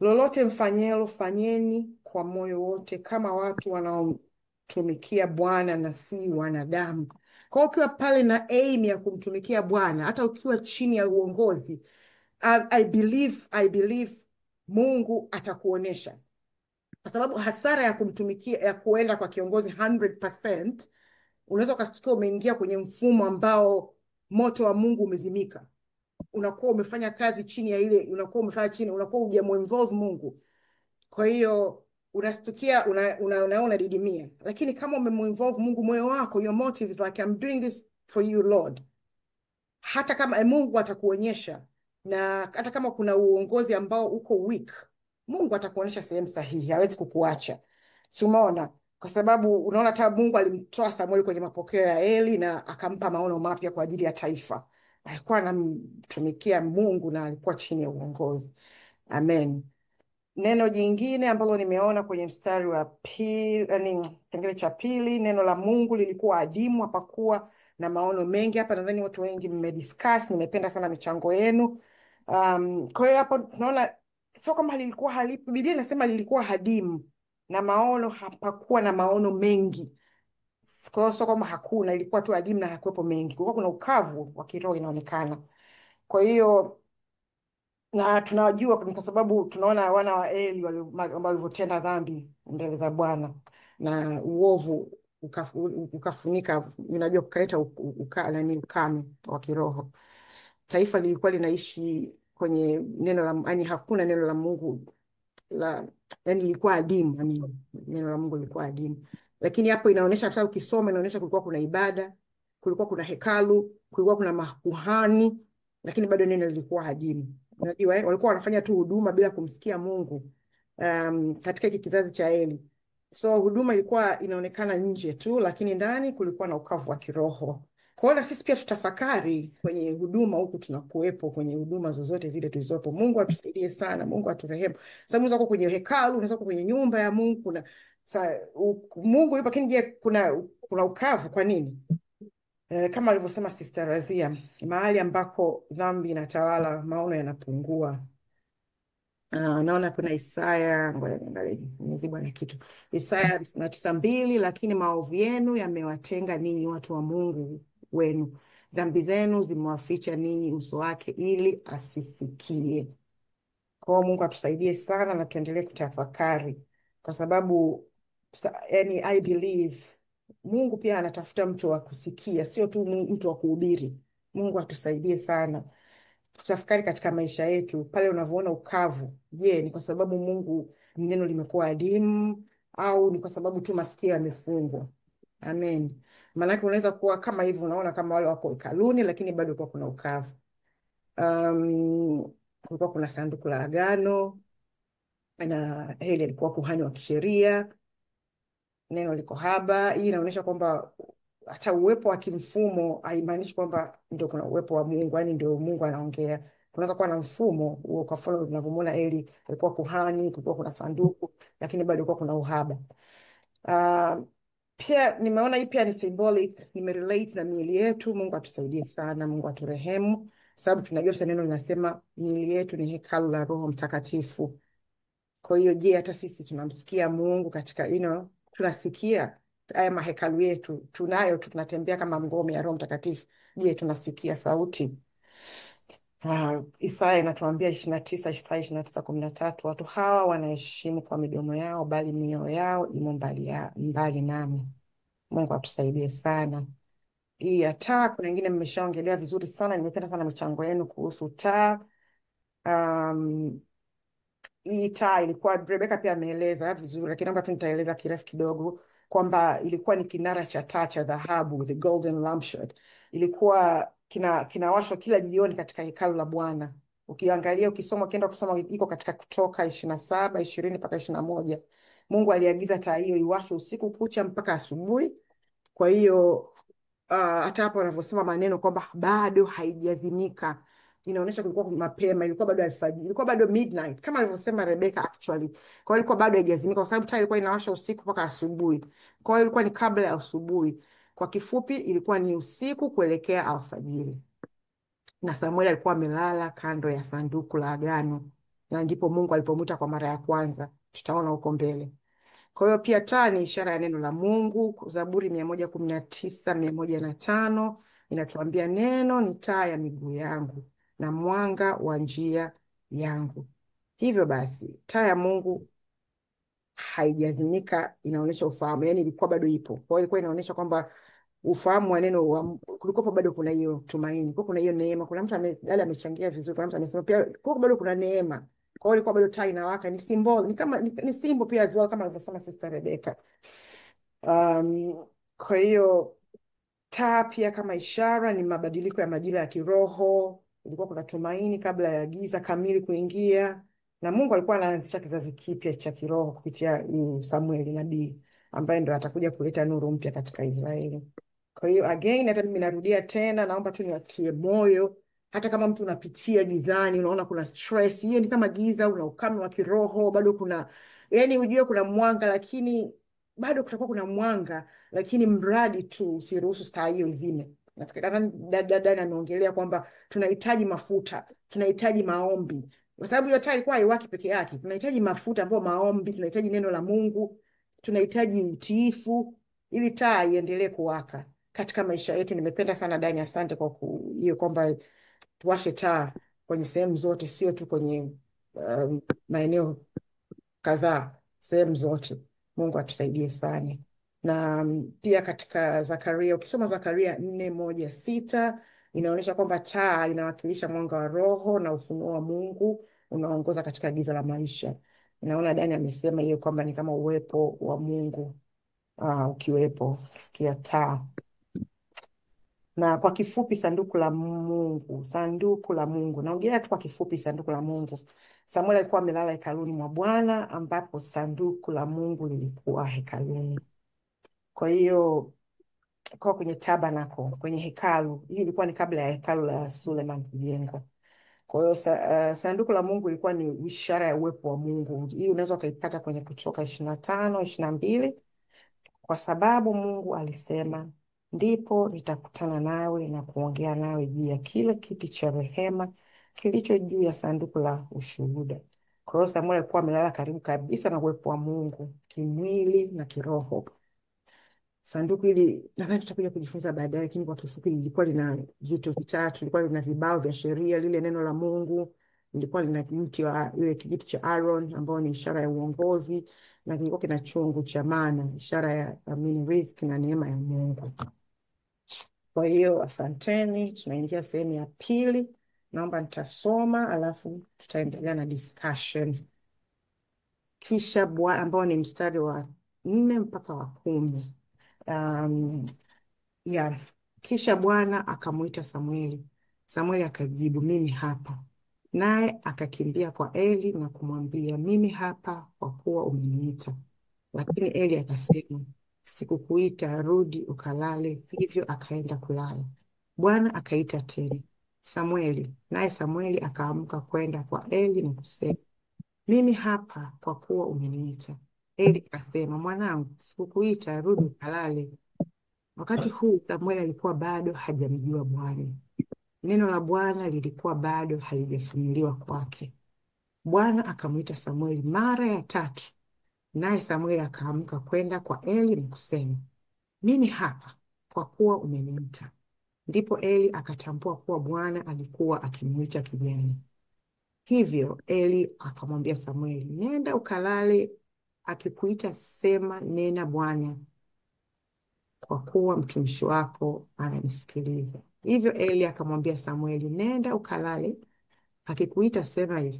lolote mfanyelo fanyeni kwa moyo wote kama watu wanaomtumikia Bwana na si wanadamu. Kwa ukiwa pale na aim ya kumtumikia Bwana, hata ukiwa chini ya uongozi, I believe Mungu atakuonesha. Kwa sababu hasara ya kumtumikia, ya kuenda kwa kiongozi 100%, unaweza kustukia umeingia kwenye mfumo ambao moto wa Mungu umezimika. Unakuwa umefanya kazi chini ya ile, unakuwa hujamuinvolve Mungu. Kwa hiyo unastukia unaona didimia. Lakini kama umemuinvolve Mungu, moyo wako, your motive is like, I'm doing this for you Lord. Hata kama Mungu atakuonyesha, na hata kama kuna uongozi ambao uko weak, Mungu atakuonyesha sehemu sahihi, hawezi kukuacha. Umeona? Kwa sababu unaona hata Mungu alimtoa Samueli kwenye mapokeo ya Eli na akampa maono mapya kwa ajili ya taifa. alikuwa anamtumikia Mungu na alikuwa chini ya uongozi. Amen. Neno jingine ambalo nimeona kwenye mstari wa pili, yani kipengele cha pili, neno la Mungu lilikuwa adimu, hapakuwa na maono mengi. Hapa nadhani watu wengi mmediscuss, nimependa sana michango yenu. Kwa hiyo hapo tunaona sio kama lilikuwa halipo, Biblia inasema lilikuwa hadimu na maono, hapakuwa na maono mengi. Kwa hiyo sio kama hakuna, ilikuwa tu adimu na hakuwepo mengi. Kulikuwa kuna ukavu wa kiroho inaonekana. Kwa hiyo na tunajua ni kwa sababu tunaona wana wa Eli ambao walivyotenda dhambi mbele za Bwana na uovu ukafunika, unajua, kukaleta ukame wa kiroho. Taifa lilikuwa linaishi kwenye neno la, yani hakuna neno la Mungu yani ilikuwa adimu, neno la Mungu lilikuwa adimu. Lakini hapo inaonyesha, kwa sababu ukisoma inaonyesha kulikuwa kuna ibada, kulikuwa kuna hekalu, kulikuwa kuna makuhani, lakini bado neno lilikuwa adimu. Unajua walikuwa wanafanya tu huduma bila kumsikia Mungu katika hiki kizazi cha Eli. So huduma ilikuwa inaonekana nje tu, lakini ndani kulikuwa na ukavu wa kiroho. Kwa hiyo na sisi pia tutafakari kwenye huduma huku tunakuwepo, kwenye huduma zozote zile tulizopo. Mungu atusaidie sana, Mungu aturehemu. Sababu unaweza kuwa kwenye hekalu, unaweza kuwa kwenye nyumba ya Mungu, Mungu yupo, lakini je, kuna ukavu? Kwa nini? Kama alivyosema Sister Razia, mahali ambako dhambi inatawala, maono yanapungua. Naona kuna Isaya, ngoja niangalie, nimezibwa na kitu. Isaya 59:2, lakini maovu yenu yamewatenga ninyi watu wa Mungu wenu, dhambi zenu zimewaficha ninyi uso wake ili asisikie. Kwa hiyo Mungu atusaidie sana na tuendelee kutafakari, kwa sababu yani I believe Mungu pia anatafuta mtu wa kusikia, sio tu mtu wa kuhubiri. Mungu atusaidie sana tutafakari katika maisha yetu. Pale unavyoona ukavu, je, ni kwa sababu Mungu neno limekuwa adimu au ni kwa sababu tu masikio yamefungwa? Amen. Maanake unaweza kuwa kama hivi, unaona kama wale wako hekaluni, lakini bado kulikuwa kuna ukavu. Kulikuwa kuna sanduku la agano na Eli alikuwa kuhani wa kisheria, neno liko haba. Hii inaonyesha kwamba hata uwepo wa kimfumo haimaanishi kwamba ndio kuna uwepo wa Mungu, yani ndio Mungu anaongea. Kunaweza kuwa na mfumo huo. Kwa mfano tunavyomwona Eli alikuwa kuhani, kulikuwa kuna sanduku, lakini bado kulikuwa kuna uhaba. Pia nimeona hii pia ni symbolic, nimerelate na miili yetu. Mungu atusaidie sana, Mungu aturehemu, sababu tunajua neno linasema miili yetu ni hekalu la Roho Mtakatifu. Kwa hiyo je, hata sisi tunamsikia Mungu katika tunasikia haya mahekalu yetu tunayo, tunatembea kama ngome ya Roho Mtakatifu. Je, tunasikia sauti? Isaya inatuambia 29:13, watu hawa wanaheshimu kwa midomo yao, bali mioyo yao imo mbali nami. Mungu atusaidie sana. Hii ya taa, kuna wengine mmeshaongelea vizuri sana, nimependa sana michango yenu kuhusu taa. Hii taa ilikuwa, Rebecca pia ameeleza vizuri, lakini naomba tu nitaeleza kirefu kidogo kwamba ilikuwa ni kinara cha taa cha dhahabu, the golden lampshade. Ilikuwa kinawashwa kila jioni katika hekalu la Bwana. Ukiangalia, ukienda kusoma, iko katika Kutoka 27:20 mpaka 21. Mungu aliagiza taa hiyo iwashwe usiku kucha mpaka asubuhi. Kwa hiyo hata hapo wanavyosema maneno kwamba bado haijazimika, inaonyesha kulikuwa mapema, ilikuwa bado alfajiri, ilikuwa bado midnight kama alivyosema Rebecca actually. Kwa hiyo ilikuwa bado haijazimika, kwa sababu taa ilikuwa inawasha usiku mpaka asubuhi. Kwa hiyo ilikuwa ni kabla ya asubuhi. Kwa kifupi, ilikuwa ni usiku kuelekea alfajiri, na Samuel alikuwa amelala kando ya sanduku la agano, na ndipo Mungu alipomwita kwa mara ya kwanza. Tutaona huko mbele. Kwa hiyo pia taa ni ishara ya neno la Mungu. Zaburi 119:105 inatuambia neno ni taa ya miguu yangu na mwanga wa njia yangu. Hivyo basi taa ya Mungu haijazimika, inaonyesha ufahamu, yani ilikuwa bado ipo. Kwa hiyo ilikuwa inaonyesha kwamba ufahamu wa neno kulikuwa bado kuna hiyo tumaini, kuna hiyo neema. Kuna mtu amechangia vizuri, kuna mtu amesema pia kwa bado kuna neema. Kwa hiyo ilikuwa bado taa inawaka, ni symbol, ni kama ni symbol pia as well, kama alivyosema Sister Rebecca. Kwa hiyo taa pia kama ishara ni mabadiliko ya majira ya kiroho. Ilikuwa kuna tumaini kabla ya giza kamili kuingia, na Mungu alikuwa anaanzisha kizazi kipya cha kiroho kupitia Samueli nabii, ambaye ndo atakuja kuleta nuru mpya katika Israeli. Kwa hiyo again, hata mimi narudia tena, naomba tu niwatie moyo, hata kama mtu unapitia gizani, unaona kuna stress, hiyo ni kama giza, una ukame wa kiroho, bado kuna, yani ujue kuna mwanga, lakini bado kutakuwa kuna mwanga, lakini mradi tu usiruhusu taa hiyo izime. Nadhani dada ameongelea kwamba tunahitaji mafuta, tunahitaji maombi, kwa sababu hiyo taa ilikuwa haiwaki peke yake. Tunahitaji mafuta ambayo maombi, tunahitaji neno la Mungu, tunahitaji utiifu ili taa iendelee kuwaka katika maisha yetu. Nimependa sana Dani, asante kwa hiyo kwamba tuwashe taa kwenye sehemu zote, sio tu kwenye maeneo kadhaa, sehemu zote. Mungu atusaidie sana. Na pia katika Zakaria, ukisoma Zakaria 4:1-6 inaonyesha kwamba taa inawakilisha mwanga wa Roho na ufunuo wa Mungu unaongoza katika giza la maisha. Naona Dani amesema hiyo kwamba ni kama uwepo wa Mungu ukiwepo, ukisikia taa. Na kwa kifupi, sanduku la Mungu. Naongelea tu kwa kifupi sanduku la Mungu. Samuel alikuwa amelala hekaluni mwa Bwana, ambapo sanduku la Mungu lilikuwa hekaluni. Kwa hiyo kwa kwenye tabernacle, kwenye hekalu, hii ilikuwa ni kabla ya hekalu la Suleiman kujengwa. Kwa hiyo sanduku la Mungu ilikuwa ni ishara ya uwepo wa Mungu. Hii unaweza ukaipata kwenye Kutoka 25:22. Kwa sababu Mungu alisema, ndipo nitakutana nawe na kuongea nawe juu ya kile kiti cha rehema kilicho juu ya sanduku la ushuhuda. Kwa hiyo Samuel alikuwa amelala karibu kabisa na uwepo wa Mungu kimwili na kiroho. Sanduku hili nadhani tutakuja kujifunza baadaye, lakini kwa kifupi lilikuwa lina vitu vitatu. Lilikuwa lina vibao vya sheria, lile neno la Mungu, lilikuwa lina mti wa ile kijiti cha Aaron ambao ni ishara ya uongozi, na kilikuwa kina chungu cha mana, ishara ya riziki na neema ya Mungu. Kwa hiyo asanteni, tunaingia sehemu ya pili. Naomba nitasoma alafu tutaendelea na discussion. Kisha Bwana, ambao ni mstari wa 4 mpaka wa 10. Kisha Bwana akamuita Samueli. Samueli akajibu, mimi hapa. Naye akakimbia kwa Eli na kumwambia, mimi hapa, kwa kuwa umeniita. Lakini Eli akasema, sikukuita, rudi ukalale. Hivyo akaenda kulala. Bwana akaita tena, Samueli. Naye Samueli akaamka kwenda kwa Eli na kusema, mimi hapa, kwa kuwa umeniita. Eli akasema, mwanangu, sikukuita, rudi ukalale. Wakati huu Samueli alikuwa bado hajamjua Bwana. Neno la Bwana lilikuwa bado halijafunuliwa kwake. Bwana akamwita Samueli mara ya 3, naye Samueli akaamka kwenda kwa Eli na kusema, mimi hapa, kwa kuwa umeniita. Ndipo Eli akatambua kuwa Bwana alikuwa akimwita kijana. Hivyo Eli akamwambia Samueli, nenda ukalale, akikuita sema, nena Bwana, kwa kuwa mtumishi wako ananisikiliza. Hivyo Eli akamwambia Samueli, nenda ukalale, akikuita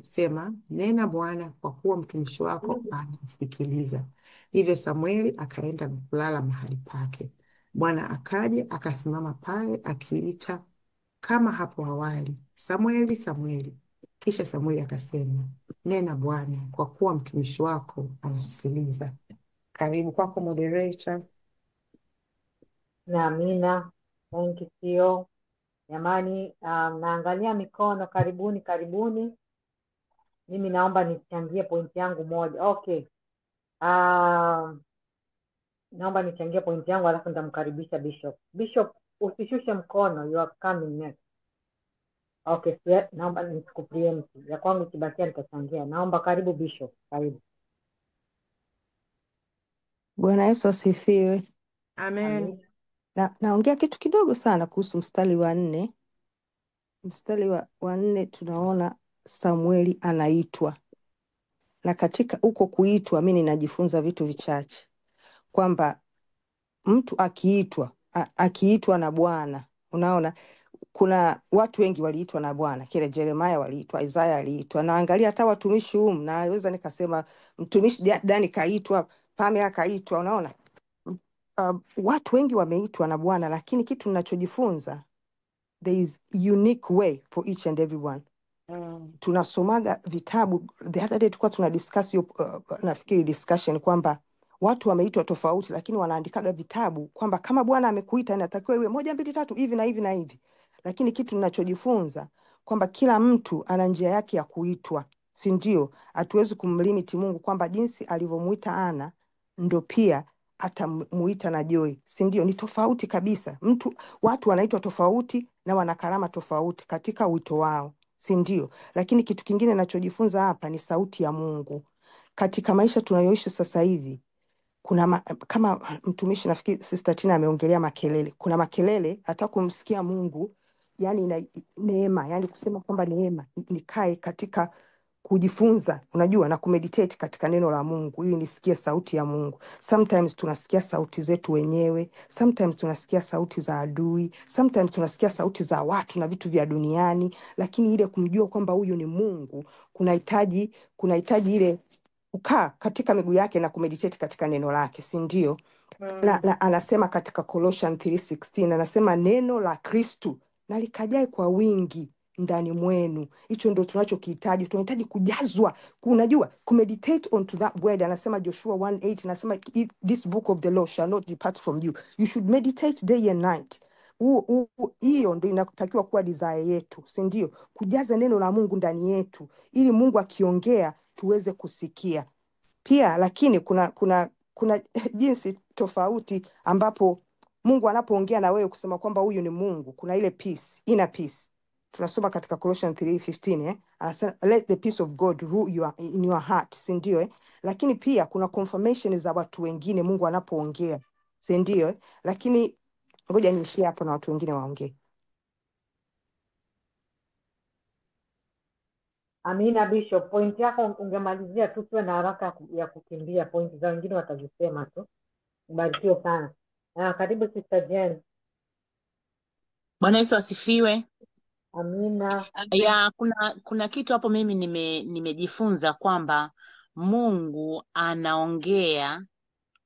sema, nena Bwana, kwa kuwa mtumishi wako ananisikiliza. Hivyo Samueli akaenda na kulala mahali pake. Bwana akaja akasimama pale akiita kama hapo awali, Samueli, Samueli. Kisha Samueli akasema, nena Bwana, kwa kuwa mtumishi wako anasikiliza. Karibu kwako moderator. Na Amina. Thank you. Jamani, naangalia mikono. Karibuni. Mimi naomba nichangie pointi yangu moja. Okay. Naomba nichangie pointi yangu alafu nitamkaribisha Bishop. Bishop, usishushe mkono, you are coming next. Okay, naomba nisikupreempt. Ya kwangu kibakia nitachangia. Naomba karibu Bishop, karibu. Bwana Yesu asifiwe. Amen. Naongea kitu kidogo sana kuhusu mstari wa 4. Mstari wa 4 tunaona Samueli anaitwa. Na katika uko kuitwa mimi ninajifunza vitu vichache. Kwamba mtu akiitwa na Bwana, unaona kuna watu wengi waliitwa na Bwana. Kile Jeremiah waliitwa, Isaiah aliitwa. Naangalia hata watumishi naweza nikasema mtumishi Dani kaitwa, Pamela kaitwa, unaona? Watu wengi wameitwa na Bwana, lakini kitu ninachojifunza, there is unique way for each and everyone. Tunasomaga vitabu, the other day tulikuwa tuna discuss nafikiri discussion kwamba watu wameitwa tofauti, lakini wanaandikaga vitabu kwamba kama Bwana amekuita inatakiwa iwe 1 2 3 hivi na hivi na hivi. Lakini kitu ninachojifunza kwamba kila mtu ana njia yake ya kuitwa, si ndio? Hatuwezi kumlimiti Mungu kwamba jinsi alivyomuita Ana ndo pia atamuita na Joy, si ndio? Ni tofauti kabisa. Watu wanaitwa tofauti na wana karama tofauti katika wito wao, si ndio? Lakini kitu kingine ninachojifunza hapa ni sauti ya Mungu katika maisha tunayoishi sasa hivi. Kama mtumishi nafikiri Sister Tina ameongelea makelele. Kuna makelele hata kumsikia Mungu, yani neema, yani kusema kwamba neema nikae katika kujifunza, unajua, na kumeditate katika neno la Mungu ili nisikie sauti ya Mungu. Sometimes tunasikia sauti zetu wenyewe, sometimes tunasikia sauti za adui, sometimes tunasikia sauti za watu na vitu vya duniani, lakini ile kumjua kwamba huyu ni Mungu kunahitaji ile kukaa katika miguu yake na kumeditate katika neno lake, si ndio? Na anasema katika Colossians 3:16 anasema neno la Kristo na likajae kwa wingi ndani mwenu. Hicho ndio tunachokihitaji. Tunahitaji kujazwa, unajua, kumeditate onto that word. Anasema Joshua 1:8 anasema this book of the law shall not depart from you. You should meditate day and night. Hiyo ndio inatakiwa kuwa desire yetu, si ndio? Kujaza neno la Mungu ndani yetu ili Mungu akiongea tuweze kusikia. Pia lakini kuna jinsi tofauti ambapo Mungu anapoongea na wewe kusema kwamba huyu ni Mungu, kuna ile peace, inner peace. Tunasoma katika Colossians 3:15 anasema let the peace of God rule in your heart, si ndio? Lakini pia kuna confirmation za watu wengine Mungu anapoongea, si ndio? Lakini ngoja niishie hapo na watu wengine waongee. Amina Bishop, point yako ungemalizia tu, tuwe na haraka ya kukimbia, point za wengine watajisema tu. Ubarikiwe sana. Karibu Sister Jen. Bwana Yesu asifiwe. Amina. Ya, kuna kitu hapo mimi nimejifunza kwamba Mungu anaongea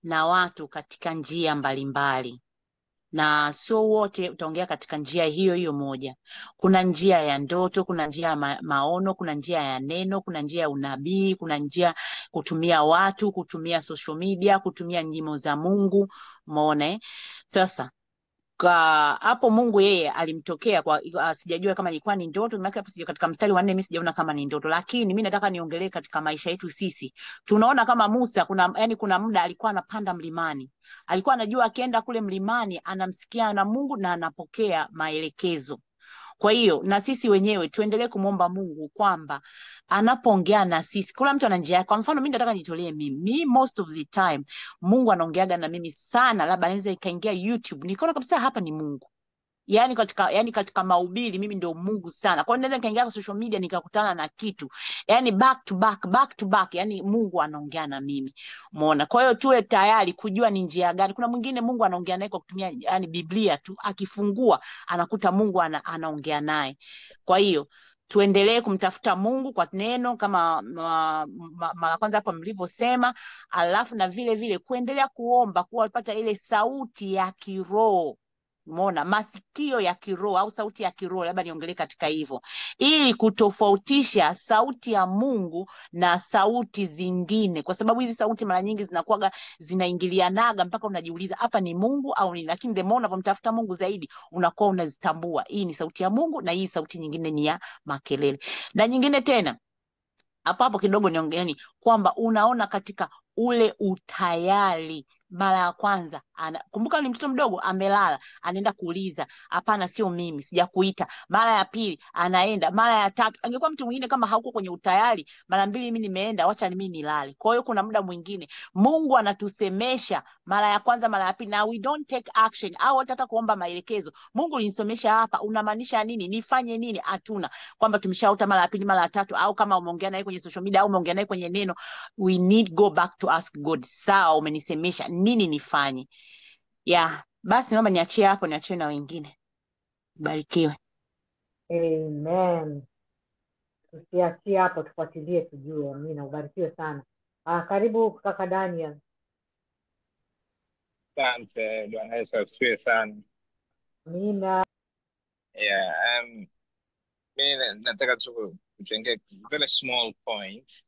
na watu katika njia mbalimbali, na sio wote utaongea katika njia hiyo hiyo moja. Kuna njia ya ndoto, kuna njia ya maono, kuna njia ya neno, kuna njia ya unabii, kuna njia kutumia watu, kutumia social media, kutumia nyimbo za Mungu. Umeona? Sasa hapo Mungu yeye alimtokea kwa sijajua kama ilikuwa ni ndoto, maana hapo katika mstari wa 4 mimi sijaona kama ni ndoto, lakini mimi nataka niongelee katika maisha yetu sisi. Tunaona kama Musa kuna muda alikuwa anapanda mlimani. Alikuwa anajua akienda kule mlimani anamsikia na Mungu na anapokea maelekezo. Kwa hiyo na sisi wenyewe tuendelee kumwomba Mungu kwamba anapoongea na sisi, kila mtu ana njia yake. Kwa mfano mimi nataka nitolee mimi most of the time Mungu anaongeaga na mimi sana, labda naweza ikaingia YouTube nikaona kabisa hapa ni Mungu. Yani katika mahubiri mimi ndio Mungu sana. Kwa hiyo naweza nikaingia kwa social media nikakutana na kitu. Yani back to back, yani Mungu anaongea na mimi. Umeona? Kwa hiyo tuwe tayari kujua ni njia gani. Kuna mwingine Mungu anaongea naye kwa kutumia yani Biblia tu, akifungua anakuta Mungu anaongea naye. Kwa hiyo tuendelee kumtafuta Mungu kwa neno kama mara kwanza hapa mlivyosema, alafu na vile vile kuendelea kuomba kuwapata ile sauti ya kiroho. Umeona, masikio ya kiroho au sauti ya kiroho, labda niongelee katika hivyo, ili kutofautisha sauti ya Mungu na sauti zingine, kwa sababu hizi sauti mara nyingi zinakuwa zinaingilianaga mpaka unajiuliza hapa ni Mungu au nini. Lakini the more unapomtafuta Mungu zaidi unakuwa unazitambua hii ni sauti ya Mungu na hii sauti nyingine ni ya makelele. Na nyingine tena hapo kidogo niongeeni kwamba unaona katika ule utayari. Mara ya kwanza kumbuka ni mtoto mdogo amelala, anaenda kuuliza hapana sio mimi, sijakuita. Mara ya pili anaenda, mara ya tatu. Angekuwa mtu mwingine kama hauko kwenye utayari, mara mbili mimi nimeenda, wacha mimi nilale. Kwa hiyo kuna muda mwingine Mungu anatusemesha mara ya kwanza, mara ya pili, na we don't take action au hata kuomba maelekezo. Mungu nilisomesha hapa, unamaanisha nini? Nifanye nini? Hatuna kwamba tumeshaota mara ya pili, mara ya tatu, au kama umeongea naye kwenye social media au umeongea naye kwenye neno, we need go back to ask God. Sawa, umenisemesha nini nifanye? Basi naomba niachie hapo, niachie na wengine. Barikiwe. Amen. Tusiachie hapo, tufuatilie tujue. Amina, ubarikiwe sana. Karibu kaka Daniel. Asante, Bwana Yesu asifiwe sana. Amina. Mimi nataka tu kuchangia very small point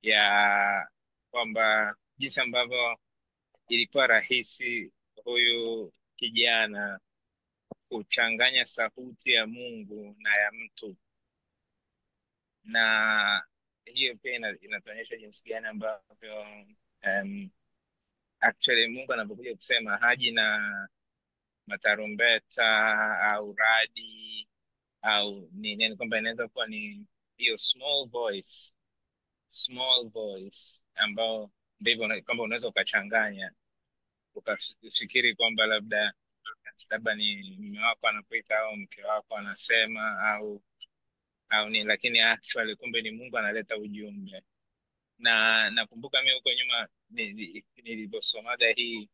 ya kwamba jinsi ambavyo ilikuwa rahisi huyu kijana kuchanganya sauti ya Mungu na ya mtu, na hiyo pia inatuonyesha jinsi gani ambavyo actually Mungu anapokuja kusema haji na matarumbeta au radi au nini, kwamba inaweza kuwa ni hiyo small voice ambao ndivyo kwamba unaweza ukachanganya ukafikiri kwamba labda ni mume wako anakuita au mke wako anasema au ni, lakini actually kumbe ni Mungu analeta ujumbe. Na nakumbuka mimi huko nyuma niliposomaga hii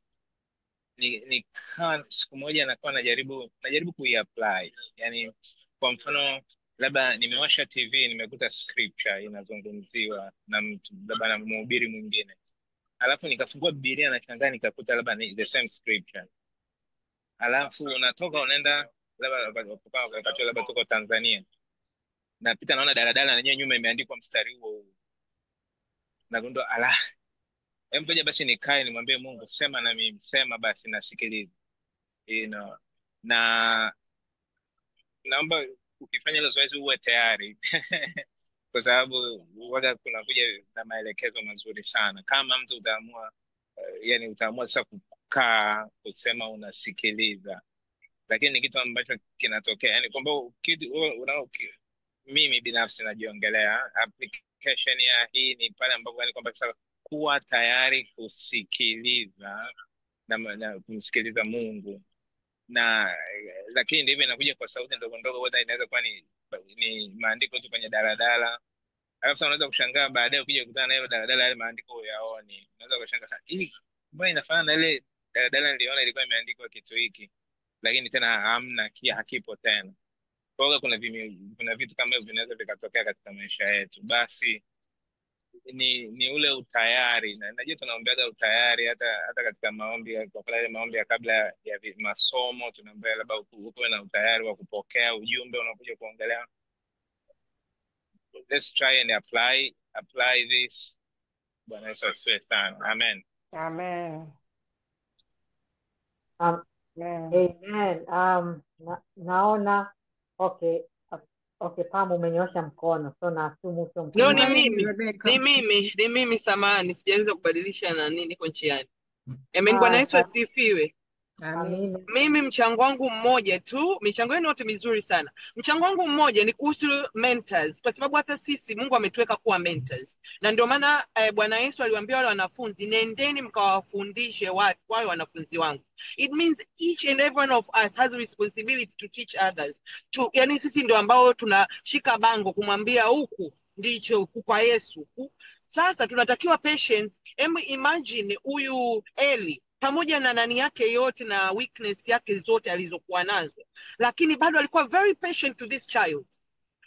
siku moja nakuwa najaribu kuiapply. Yani kwa mfano labda nimewasha TV nimekuta scripture inazungumziwa na mtu labda na mhubiri mwingine, alafu nikafungua Biblia na shangaa nikakuta labda ni the same scripture, alafu unatoka unaenda labda tuko Tanzania, napita naona daladala yenyewe nyuma imeandikwa mstari huo, nagundua ngoja basi nikae nimwambie Mungu, sema na mimi, sema basi nasikiliza, na naomba ukifanya hilo zoezi uwe tayari kwa sababu waga kunakuja na maelekezo mazuri sana kama mtu utaamua utaamua sasa kukaa kusema unasikiliza. Lakini ni kitu ambacho kinatokea, kwamba mimi binafsi najiongelea application ya hii ni pale ambapo kwamba sasa kuwa tayari kusikiliza na kumsikiliza Mungu, lakini ndivyo inakuja kwa sauti ndogo ndogo, whether inaweza kuwa ni maandiko tu kwenye daladala, alafu unaweza kushangaa baadaye ukija kukutana na hiyo daladala yale maandiko uyaoni, unaweza kushangaa hili mbona inafanana na ile daladala niliona ilikuwa imeandikwa kitu hiki, lakini tena hamna, hakipo tena. Kwa hiyo kuna vitu kama hivyo vinaweza vikatokea katika maisha yetu. Basi ni ule utayari, na najua tunaombeaga utayari hata katika maombi, kwa kweli maombi ya kabla ya masomo tunaombea labda uwe na utayari wa kupokea ujumbe unakuja kuongelea. Let's try and apply this. Bwana Yesu asifiwe sana. Amen. Amen. Amen. Naona okay, Pamu umenyosha mkono, so naasumu sio mkono. No, ni mimi samahani, sijaweza kubadilisha na nini kwa njiani. Amen. Bwana Yesu asifiwe. Amen. Mimi mchango wangu mmoja tu, michango yenu yote mizuri sana. Mchango wangu mmoja ni kuhusu mentors, kwa sababu hata sisi Mungu ametuweka kuwa mentors. Na ndio maana Bwana Yesu aliwaambia wale wanafunzi, nendeni mkawafundishe watu, wale wanafunzi wangu. It means each and every one of us has a responsibility to teach others. Yani sisi ndio ambao tunashika bango kumwambia huku ndicho kwa Yesu. Sasa tunatakiwa patience. Imagine huyu Eli pamoja na nani yake yote na weakness yake zote alizokuwa nazo, lakini bado alikuwa very patient to this child.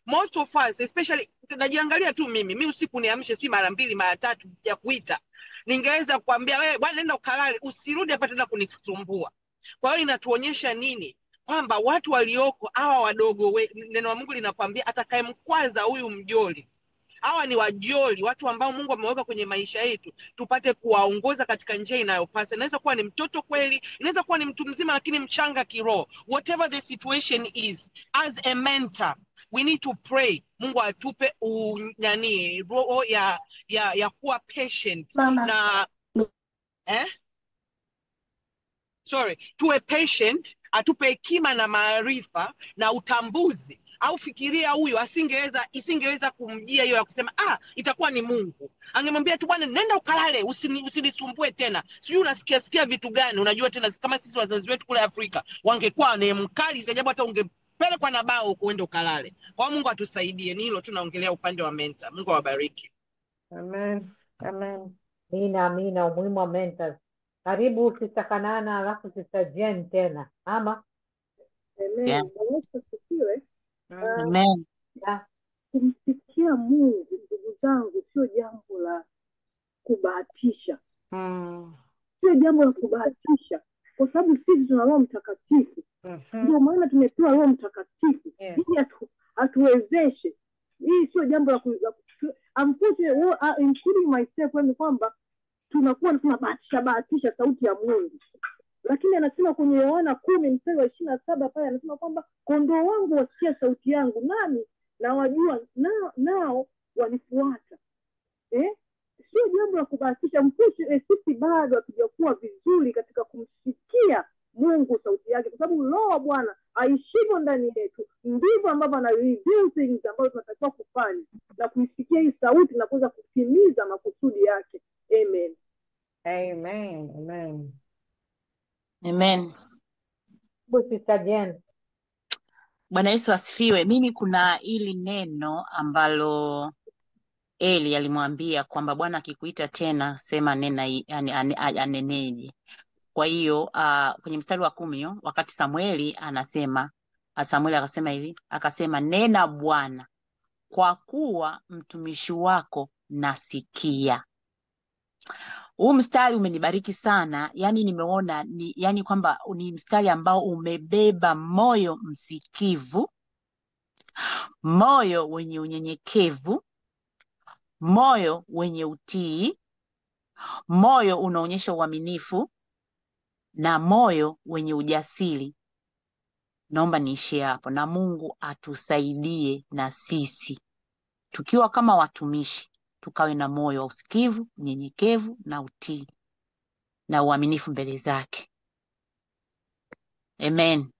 Most of us, especially najiangalia tu mimi usiku niamshe si mara 2 mara 3 ya kuita, ningeweza kuambia wewe bwana nenda ukalale, usirudi hapa tena kunisumbua. Kwa hiyo inatuonyesha nini? Kwamba watu walioko hawa wadogo, neno la Mungu linakwambia atakayemkwaza huyu mjoli. Hawa ni wajoli, watu ambao Mungu ameweka kwenye maisha yetu, tupate kuwaongoza katika njia inayopasa. Inaweza kuwa ni mtoto kweli, inaweza kuwa ni mtu mzima lakini mchanga kiroho. Whatever the situation is, as a mentor, we need to pray. Mungu atupe roho ya kuwa patient. Mama. Na tuwe patient, atupe hekima na maarifa na utambuzi. Au fikiria huyu isingeweza kumjia hiyo ya kusema itakuwa ni Mungu. Angemwambia tu bwana nenda ukalale, usinisumbue tena. Sijui unasikia vitu gani, unajua tena kama sisi wazazi wetu kule Afrika wangekuwa ni mkali sababu hata ungepelekwa na bao kuenda ukalale. Kwa Mungu atusaidie, ni hilo tunaongelea upande wa mentor. Mungu awabariki. Amen. Amen. Amina, umuhimu wa mentors. Karibu Sister Kanana, alafu Sister Jen tena. Ama? Amen. Yeah. Amen. Kumsikia Mungu, ndugu zangu, sio jambo la kubahatisha. Sio jambo la kubahatisha, kwa sababu sisi tuna Roho Mtakatifu. Ndio maana tumepewa Roho Mtakatifu ili atuwezeshe. Hii sio jambo la including myself, ni kwamba tunakuwa tunabahatisha sauti ya Mungu. Lakini anasema kwenye Yohana 10:27 pale anasema kwamba kondoo wangu wasikia sauti yangu, nami nawajua, nao wanifuata. Sio jambo la kubahatisha. Sisi bado hatujakuwa vizuri katika kumsikia Mungu sauti yake, kwa sababu Roho wa Bwana aishivyo ndani yetu ndivyo ambavyo ana reveal things ambazo tunatakiwa kufanya na kuisikia hii sauti na kuweza kutimiza makusudi yake. Amen. Amen. Amen. Amen. Sister Jen. Bwana Yesu asifiwe. Mimi kuna hili neno ambalo Eli alimwambia kwamba Bwana akikuita tena sema nena, aneneje. Kwa hiyo kwenye mstari wa 10 wakati Samueli anasema, Samueli akasema hivi, akasema nena Bwana, kwa kuwa mtumishi wako nasikia. Huu mstari umenibariki sana, yani nimeona yani kwamba ni mstari ambao umebeba moyo msikivu, moyo wenye unyenyekevu, moyo wenye utii, moyo unaonyesha uaminifu na moyo wenye ujasiri. Naomba niishie hapo, na Mungu atusaidie na sisi tukiwa kama watumishi tukawe na moyo wa usikivu, unyenyekevu na utii na uaminifu mbele zake. Amen.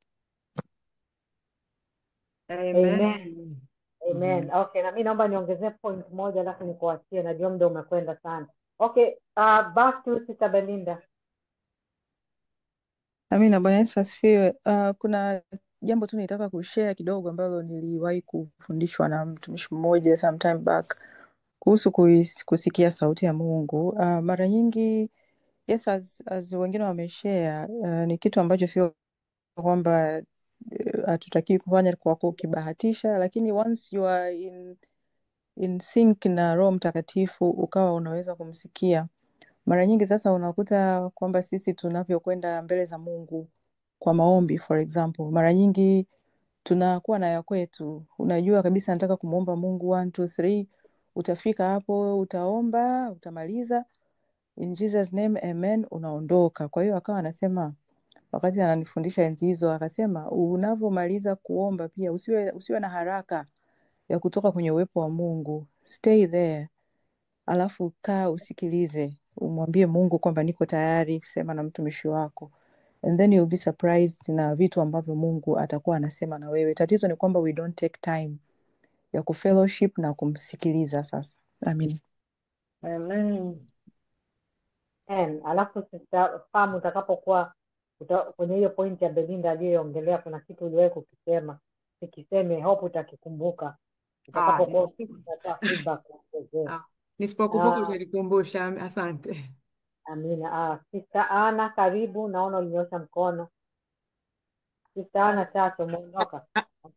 Amen. Amen. Okay, na mimi naomba niongezee point moja alafu nikuachie, najua muda umekwenda sana. Okay, back to Sister Belinda. Amina. Bwana Yesu asifiwe. Kuna jambo tu nitaka kushare kidogo ambalo niliwahi kufundishwa na mtumishi mmoja sometime back kuhusu kusikia sauti ya Mungu. Mara nyingi yes, as wengine wameshare, ni kitu ambacho sio kwamba hatutaki kufanya kwa kukibahatisha, lakini once you are in sync na Roho Mtakatifu ukawa unaweza kumsikia. Mara nyingi sasa unakuta kwamba sisi tunavyokwenda mbele za Mungu kwa maombi, for example, mara nyingi tunakuwa na ya kwetu. Unajua kabisa nataka kumuomba Mungu 1 2 3, utafika hapo, utaomba, utamaliza, in Jesus name amen, unaondoka. Kwa hiyo akawa anasema, wakati ananifundisha enzi hizo, akasema unavyomaliza kuomba pia usiwe na haraka ya kutoka kwenye uwepo wa Mungu. Stay there. Alafu kaa usikilize, umwambie Mungu kwamba niko tayari kusema na mtumishi wako, and then you'll be surprised na vitu ambavyo Mungu atakuwa anasema na wewe. Tatizo ni kwamba we don't take time ya kufellowship na kumsikiliza sasa. Amen. Amen. Alafu Sister Pam, utakapokuwa kwenye hiyo point ya Belinda aliyoongelea, kuna kitu uliwahi kukisema, sikiseme, hope utakikumbuka utakapokuwa unatoa feedback. Nisipokumbuka utanikumbusha. Asante. Amina. Sister Ana, karibu, naona ulinyosha mkono. Sister Ana Chacho, umeondoka.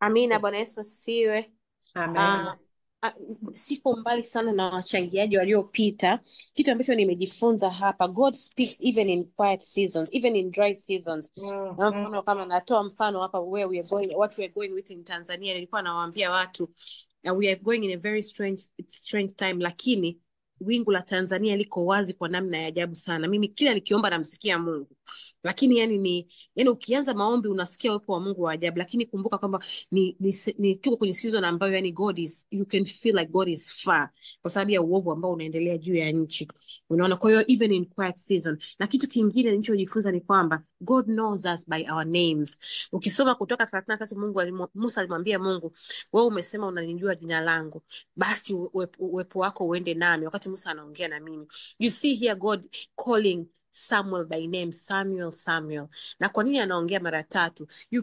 Amina. Bwana Yesu asifiwe. Amen. Siko mbali sana na wachangiaji waliopita. Kitu ambacho nimejifunza hapa, God speaks even in quiet seasons, even in dry seasons. Na mfano kama natoa mfano hapa, where we are going, what we are going with in Tanzania, nilikuwa nawaambia watu we are going in a very strange time, lakini wingu la Tanzania liko wazi kwa namna ya ajabu sana. Mimi kila nikiomba namsikia Mungu, lakini yani ukianza maombi unasikia uwepo wa Mungu wa ajabu, lakini kumbuka kwamba ni tuko kwenye season ambayo yani you can feel like God is far kwa sababu ya uovu ambao unaendelea juu ya nchi, unaona. Kwa hiyo even in quiet season. Na kitu kingine nilichojifunza ni kwamba God knows us by our names. Ukisoma Kutoka 33, Musa alimwambia Mungu, wewe umesema unanijua jina langu, basi uwepo wako uende nami. Wakati Musa anaongea na mimi, you see here God calling Samuel by name, Samuel. Na kwa nini anaongea mara 3? You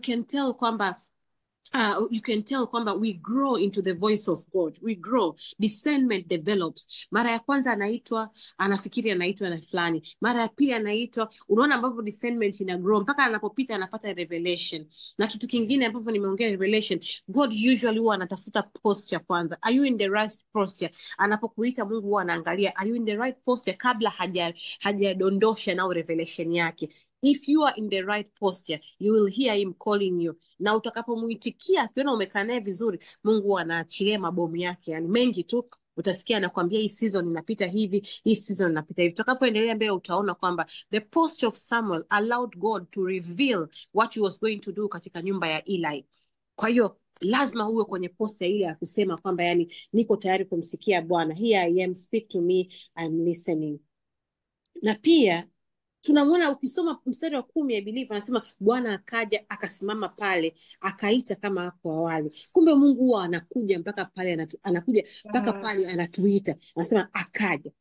can tell kwamba we grow into the voice of God. We grow, discernment develops. Mara ya kwanza anafikiri anaitwa na fulani, mara ya pili anaitwa, unaona ambavyo discernment ina grow mpaka anapopita anapata revelation. Na kitu kingine ambavyo nimeongea revelation, God usually huwa anatafuta posture kwanza. Are you in the right posture? Anapokuita Mungu huwa anaangalia are you in the right posture kabla hajadondosha nao revelation yake. If you are in the right posture, you will hear him calling you. Na utakapomuitikia, akiona umekaa naye vizuri, Mungu anaachilia mabomu yake, yani mengi tu Utasikia anakuambia hii season inapita hivi, hii season inapita hivi. Tutakapoendelea mbele utaona kwamba the posture of Samuel allowed God to reveal what he was going to do katika nyumba ya Eli. Kwa hiyo lazima uwe kwenye posta ile ya kusema kwamba yani niko tayari kumsikia Bwana. Here I am, speak to me, I'm listening. Na pia tunamwona ukisoma mstari wa 10 I believe anasema Bwana akaja akasimama pale akaita kama hapo awali. Kumbe Mungu huwa anakuja mpaka pale anakuja mpaka pale anatuita. Anasema akaja.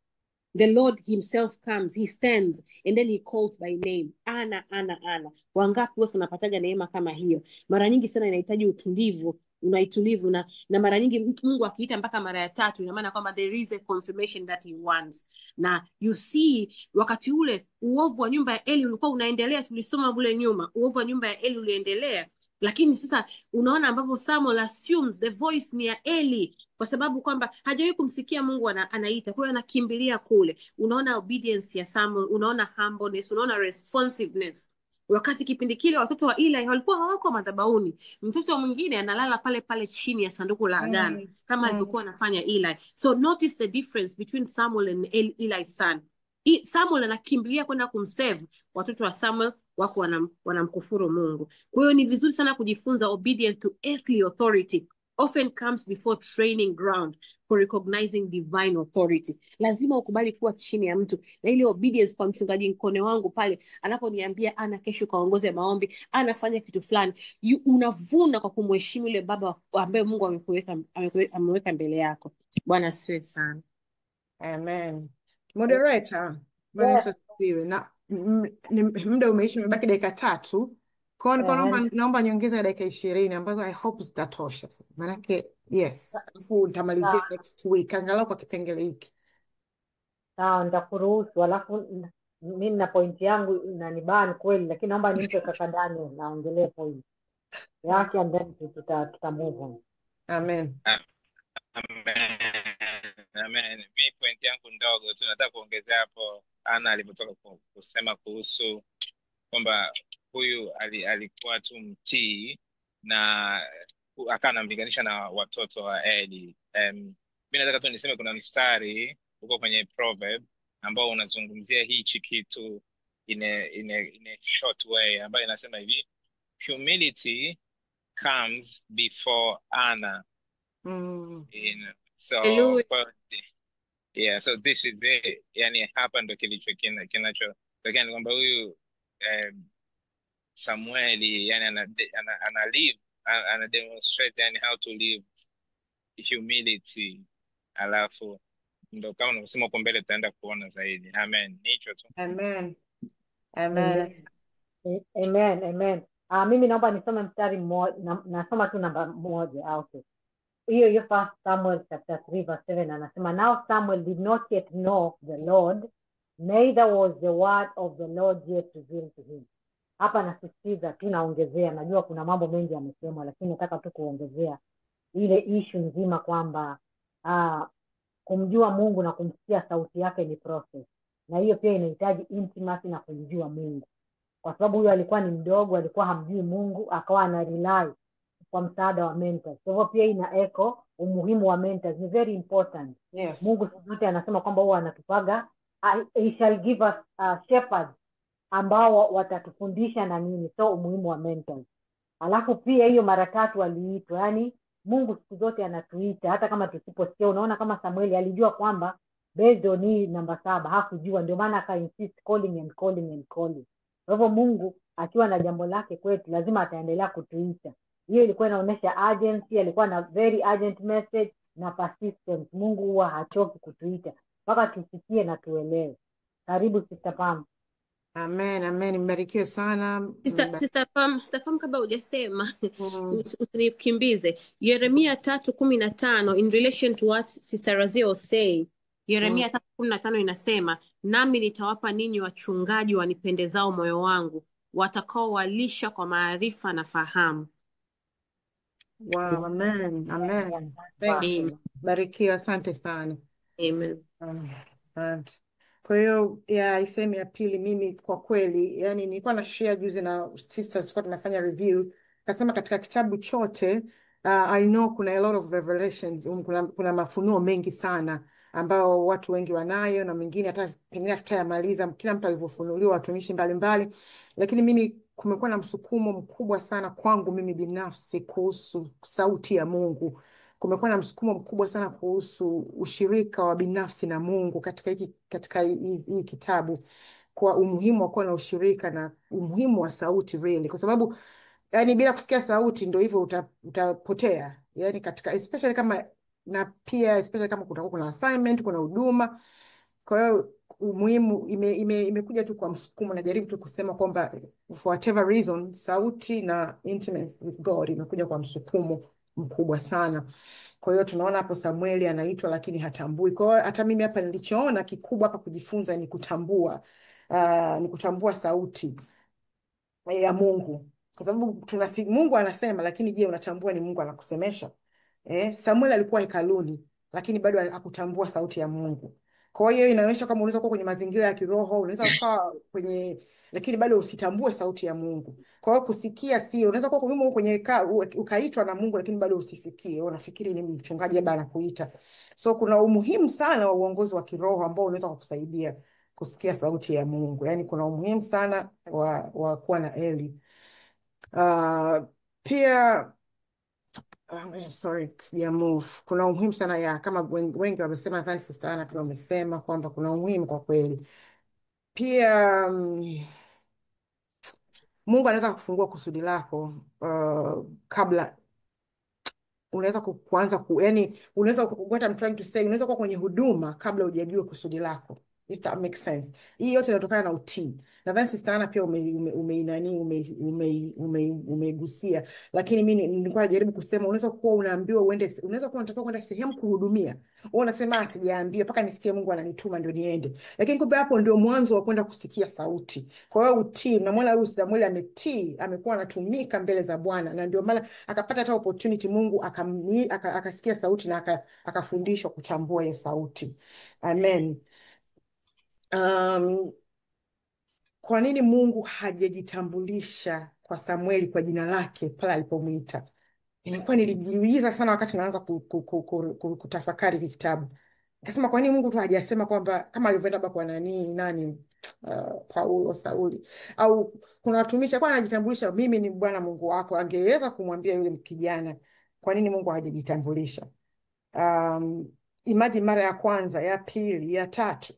The Lord himself comes, he stands, and then he calls by name. Ana, Ana, Ana. Wangapi wewe tunapataga neema kama hiyo? Mara nyingi sana inahitaji utulivu, unaitulivu na mara nyingi Mungu akiita mpaka mara ya 3 ina maana kwamba there is a confirmation that he wants. Na you see wakati ule uovu wa nyumba ya Eli ulikuwa unaendelea, tulisoma bule nyuma, uovu wa nyumba ya Eli uliendelea. Lakini sasa unaona ambavyo Samuel assumes the voice ni ya Eli kwa sababu kwamba hajawahi kumsikia Mungu anaita, kwa hiyo anakimbilia kule. Unaona obedience ya Samuel, unaona humbleness, unaona responsiveness. Wakati kipindi kile watoto wa Eli walikuwa hawako madhabahuni, mtoto mwingine analala pale pale chini ya sanduku la agano kama alivyokuwa anafanya Eli. So notice the difference between Samuel and Eli's son. Samuel anakimbilia kwenda kumsave, watoto wa Samuel wako wanamkufuru Mungu. Kwa hiyo ni vizuri sana kujifunza obedience to earthly authority often comes before training ground for recognizing divine authority. Lazima ukubali kuwa chini ya mtu. Na ile obedience kwa mchungaji Nkone wangu pale anaponiambia ana kesho kaongoze maombi, anafanya kitu fulani, unavuna kwa kumheshimu ile baba ambaye Mungu ameweka mbele yako. Bwana asifiwe sana. Amen. Moderator, Bwana Yesu asifiwe. Na muda umeisha, imebaki dakika 3. Kwa hiyo naomba niongeze dakika 20 ambazo I hope zitatosha. Maanake yes, nitamalizia next week angalau kwa kipengele hiki. Sawa, nitakuruhusu. Alafu mimi na point yangu inanibana kweli, lakini naomba nimpe kaka Daniel naongelee point yake and then tuta move on. Amen. Amen. Mi point yangu ndogo tu nataka kuongezea hapo Ana alipotoka kusema kuhusu kwamba huyu alikuwa tu mtii na akawa anamlinganisha na watoto wa Eli. Mimi nataka tu niseme kuna mstari uko kwenye Proverb ambao unazungumzia hichi kitu in a short way, ambayo inasema hivi: humility comes before honor. So yeah, so this is it. Yani hapa ndo kinachotokea ni kwamba huyu Samueli yani ana demonstrate yani how to live humility, alafu ndo kama unavyosema huko mbele tutaenda kuona zaidi. Amen. Hicho tu. Amen. Amen. Amen. Mimi naomba nisome mstari mmoja, nasoma tu namba 1. Okay. Hiyo 1 Samuel chapter 3 verse 7 anasema, now Samuel did not yet know the Lord, neither was the word of the Lord yet revealed to him. Hapa nasisitiza tu, naongezea, najua kuna mambo mengi yamesemwa, lakini nataka tu kuongezea ile issue nzima kwamba kumjua Mungu na kumsikia sauti yake ni process, na hiyo pia inahitaji intimacy na kumjua Mungu, kwa sababu huyo alikuwa ni mdogo, alikuwa hamjui Mungu, akawa ana rely kwa msaada wa mentors. Kwa hivyo pia ina echo umuhimu wa mentors, ni very important. Yes. Mungu zote anasema kwamba huwa anatupaga he shall give us shepherds ambao watatufundisha na nini, so umuhimu wa mentors. Alafu pia hiyo mara 3 aliitwa, yani Mungu siku zote anatuita hata kama tusiposikia. Unaona kama Samueli alijua kwamba based on hii namba 7 hakujua, ndio maana aka insist calling and calling and calling. Kwa hivyo Mungu akiwa na jambo lake kwetu lazima ataendelea kutuita. Hiyo ilikuwa inaonyesha urgency, alikuwa na very urgent message na persistence. Mungu huwa hachoki kutuita mpaka tusikie na tuelewe. Karibu Sister Pam. Amen. Mbarikiwe sana. Sister Pam, kabla hujasema usinikimbize. Yeremia 3:15 in relation to what Sister Razia was saying. Yeremia 3:15 inasema, nami nitawapa ninyi wachungaji wanipendezao moyo wangu, watakao walisha kwa maarifa na fahamu. Wow, amen. Thank you. Barikiwa, asante sana. Amen. Kwa hiyo isemi ya pili, mimi kwa kweli yani nilikuwa na share juzi na sisters kwa tunafanya review, kasema katika kitabu chote I know kuna a lot of revelations, kuna mafunuo mengi sana ambao watu wengi wanayo na mengine hata pengine hatutayamaliza, kila mtu alivyofunuliwa, watumishi mbalimbali, lakini mimi kumekuwa na msukumo mkubwa sana kwangu mimi binafsi kuhusu sauti ya Mungu. Kumekuwa na msukumo mkubwa sana kuhusu ushirika wa binafsi na Mungu katika hii kitabu, kwa umuhimu wa kuwa na ushirika na umuhimu wa sauti really, kwa sababu yani bila kusikia sauti ndio hivyo utapotea, yani katika especially kama, na pia especially kama kutakuwa kuna assignment, kuna huduma. Kwa hiyo umuhimu imekuja tu kwa msukumo, najaribu tu kusema kwamba for whatever reason sauti na intimacy with God imekuja kwa msukumo mkubwa sana. Kwa hiyo tunaona hapo Samueli anaitwa lakini hatambui. Kwa hiyo hata mimi hapa nilichoona kikubwa hapa kujifunza ni kutambua sauti ya Mungu, kwa sababu Mungu anasema, lakini je, unatambua ni Mungu anakusemesha? Samuel alikuwa hekaluni lakini bado hakutambua sauti ya Mungu. Kwa hiyo inaonyesha kama unaweza kuwa kwenye mazingira ya kiroho, unaweza kuwa lakini bado usitambue sauti ya Mungu. Kwa hiyo kusikia sio, unaweza kuwa ukaitwa na Mungu lakini bado usisikie, unafikiri ni mchungaji labda anakuita. So kuna umuhimu sana wa uongozi wa kiroho ambao unaweza kukusaidia kusikia sauti ya Mungu. Yaani kuna umuhimu sana wa kuwa na Eli. Pia sorry, sija move. Kuna umuhimu sana kama wengi wamesema, nadhani Sister Anna pia wamesema kwamba kuna umuhimu kwa kweli. Pia Mungu anaweza kufungua kusudi lako kabla unaweza kuanza yani unaweza, what I'm trying to say, unaweza kuwa kwenye huduma kabla hujajua kusudi lako, if that makes sense. Hii yote inatokana na utii. Nadhani Sister Anna pia umeigusia, lakini mimi nilikuwa najaribu kusema unaweza kuwa unaambiwa uende, unaweza kuwa unataka kwenda sehemu kuhudumia, wewe unasema sijaambiwa mpaka nisikie Mungu ananituma ndio niende, lakini kumbe hapo ndio mwanzo wa kwenda kusikia sauti. Kwa hiyo utii, namwona huyu Samuel ametii, amekuwa anatumika mbele za Bwana, na ndio maana akapata hata opportunity, Mungu akasikia sauti na akafundishwa kutambua hiyo sauti. Amen. Kwa nini Mungu hajajitambulisha kwa Samueli kwa jina lake pale alipomwita? Imekuwa nilijiuliza sana wakati naanza kutafakari kitabu. Nikasema kwa nini Mungu tu hajasema kwamba kama alivyoenda kwa nani Paulo, Sauli, au kuna watumishi kwa anajitambulisha, mimi ni Bwana Mungu wako, angeweza kumwambia yule kijana. Kwa nini Mungu hajajitambulisha? Imagine mara ya kwanza, ya pili, ya tatu.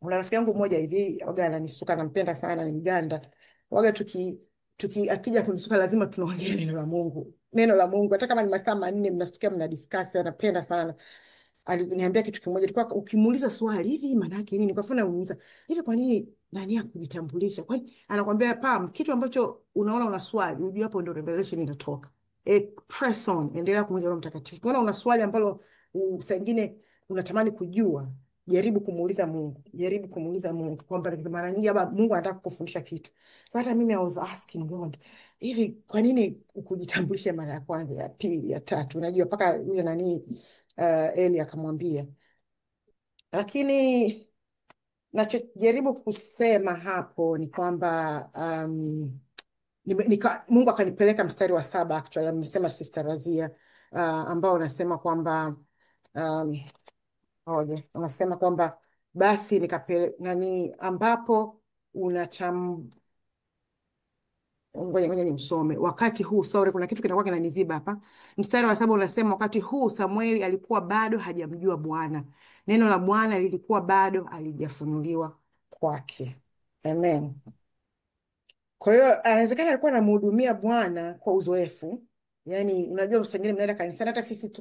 Kuna rafiki yangu mmoja hivi waga ananisuka, nampenda sana, ni Mganda. Waga akija kunisuka lazima tunaongea neno la Mungu. Neno la Mungu hata kama ni masaa 4 mnasikia mnadiscuss, anapenda sana. Aliniambia kitu kimoja, tulikuwa ukimuuliza swali hivi maana yake nini? Kwa mfano unamuuliza hivi, kwa nini nani hakujitambulisha? Kwani anakuambia kitu ambacho unaona una swali, unajua hapo ndio revelation inatoka. Press on, endelea kumuuliza Roho Mtakatifu. Unaona una swali ambalo saa nyingine unatamani kujua, jaribu kumuuliza Mungu kwamba mara nyingi hapa Mungu anataka kukufundisha kitu. Kwa hata mimi I was asking God, hivi kwa nini ukujitambulisha mara ya kwanza, ya pili, ya tatu? Unajua mpaka yule Eli akamwambia. Lakini nachojaribu kusema hapo ni kwamba Mungu akanipeleka mstari wa 7 actually amesema Sister Razia, ambao unasema kwamba unasema kwamba basi ambapo ngoja nimsome. Wakati huu, sorry, kuna kitu kinakuwa kinaniziba hapa. Mstari wa 7 unasema wakati huu Samueli alikuwa bado hajamjua Bwana, neno la Bwana lilikuwa bado halijafunuliwa kwake. Amen. Kwa hiyo anawezekana alikuwa anamhudumia Bwana kwa uzoefu. Yaani unajua msengine mnaenda kanisani, hata sisi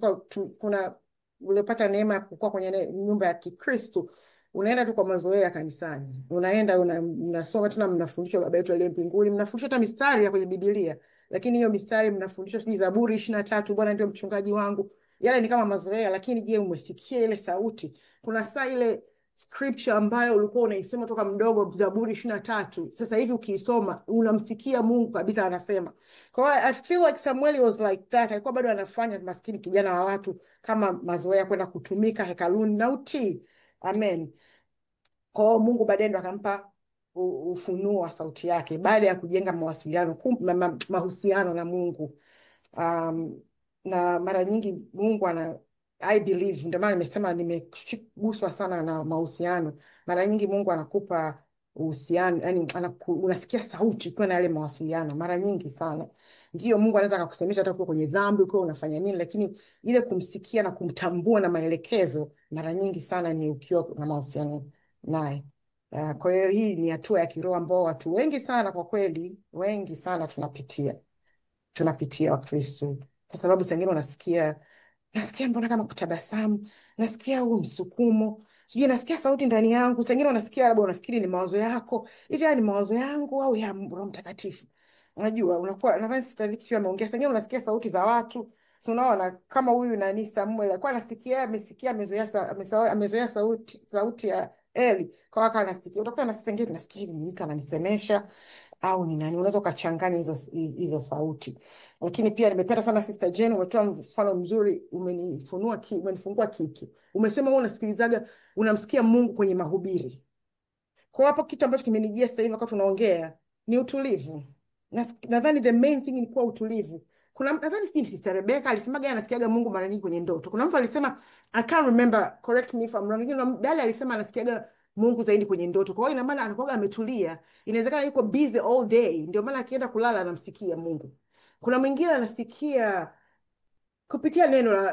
kuna ulipata neema ya kukua kwenye nyumba ya Kikristo, unaenda tu kwa mazoea kanisani. Unaenda unasoma tena, mnafundishwa Baba yetu aliye mbinguni, mnafundishwa hata mistari ya kwenye Biblia. Lakini hiyo mistari mnafundishwa sijui Zaburi 23, Bwana ndio mchungaji wangu. Yale ni kama mazoea, lakini je, umesikia ile sauti? Kuna saa ile scripture ambayo ulikuwa unaisoma toka mdogo, Zaburi 23, sasa hivi ukiisoma unamsikia Mungu kabisa anasema. Kwa hiyo I feel like Samuel was like that. Alikuwa bado anafanya maskini kijana wa watu kama mazoea kwenda kutumika hekaluni na utii. Amen. Kwa hiyo Mungu baadaye ndo akampa ufunuo wa sauti yake baada ya kujenga mahusiano na Mungu. Na mara nyingi Mungu I believe, ndio maana nimesema nimeguswa sana na mahusiano. Mara nyingi Mungu anakupa uhusiano, yani unasikia sauti ukiwa na yale mawasiliano mara nyingi sana. Ndio Mungu anaweza akakusemesha hata ukiwa kwenye dhambi, ukiwa unafanya nini, lakini ile kumsikia na kumtambua na maelekezo mara nyingi sana ni ukiwa na mahusiano naye. Kwa hiyo hii ni hatua ya kiroho ambao watu wengi sana, kwa kweli wengi sana tunapitia Wakristo, kwa sababu saa ingine nasikia mbona kama kutabasamu, nasikia huu msukumo, sijui nasikia sauti ndani yangu. Saa ingine unasikia labda unafikiri ni mawazo yako hivi, haya ni mawazo yangu au ya Roho Mtakatifu. Unajua, unakuwa nadhani Sister Vicky pia ameongea, saa ingine unasikia sauti za watu. So unaona kama huyu nani Samuel alikuwa amesikia amezoea sauti ya Eli, kwa waka anasikia, utakuta na sasa ingine nasikia ni mtu ananisemesha au ni nani. Unaweza ukachanganya hizo sauti. Lakini pia nimependa sana Sister Jane, umetoa mfano mzuri, umenifungua kitu. Umesema wewe unamsikia Mungu kwenye mahubiri. Kwa hapo kitu ambacho kimenijia sasa hivi wakati tunaongea ni utulivu. Nadhani the main thing ni kuwa utulivu. Nadhani Sister Rebecca alisemaga anasikiaga Mungu mara nyingi kwenye ndoto. Kuna mtu alisema, I can't remember, correct me if I'm wrong. Dali alisema anasikiaga Mungu zaidi kwenye ndoto. Kwa hiyo ina maana anakuwa ametulia. Inawezekana yuko busy all day, ndio maana akienda kulala anamsikia Mungu. Kuna mwingine anasikia kupitia neno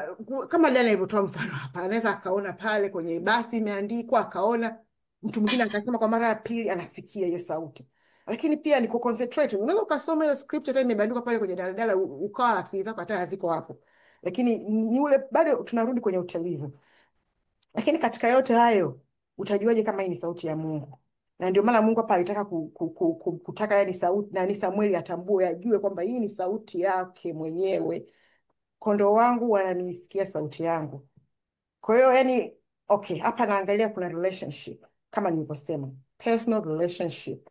kama Dali alivyotoa mfano hapa. Anaweza akaona pale kwenye basi imeandikwa, akaona mtu mwingine akasema kwa mara ya pili, anasikia hiyo sauti. Lakini pia ni kuconcentrate. Unaweza ukasoma ile script hata imebandikwa pale kwenye daladala, ukawa akili zako hata haziko hapo. Lakini ni ule bado tunarudi kwenye utulivu. Lakini katika yote hayo utajuaje kama hii ni sauti ya Mungu? Na ndio maana Mungu hapa alitaka kutaka yani sauti, na ni Samueli atambue, ajue kwamba hii ni sauti yake mwenyewe. Kondoo wangu wananisikia sauti yangu. Kwa hiyo yani, okay, hapa naangalia kuna relationship kama nilivyosema, personal relationship.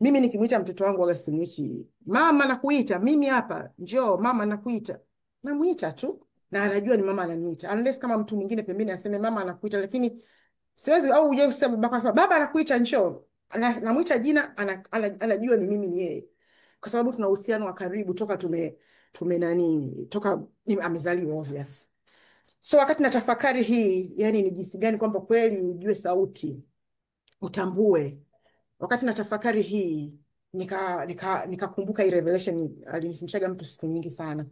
Mimi nikimwita mtoto wangu waga simwiti mama nakuita, mimi hapa njoo mama nakuita. Namuita tu na anajua ni mama ananiita. Unless kama mtu mwingine pembeni aseme mama anakuita, lakini siwezi au uje kusema baba anakuita njoo. Namuita jina, anajua ni mimi, ni yeye. Kwa sababu tuna uhusiano wa karibu toka amezaliwa obvious. So wakati natafakari hii, yani ni jinsi gani kwamba kweli ujue sauti, utambue. Wakati natafakari hii, nikakumbuka hii revelation alinifundishaga mtu siku nyingi sana.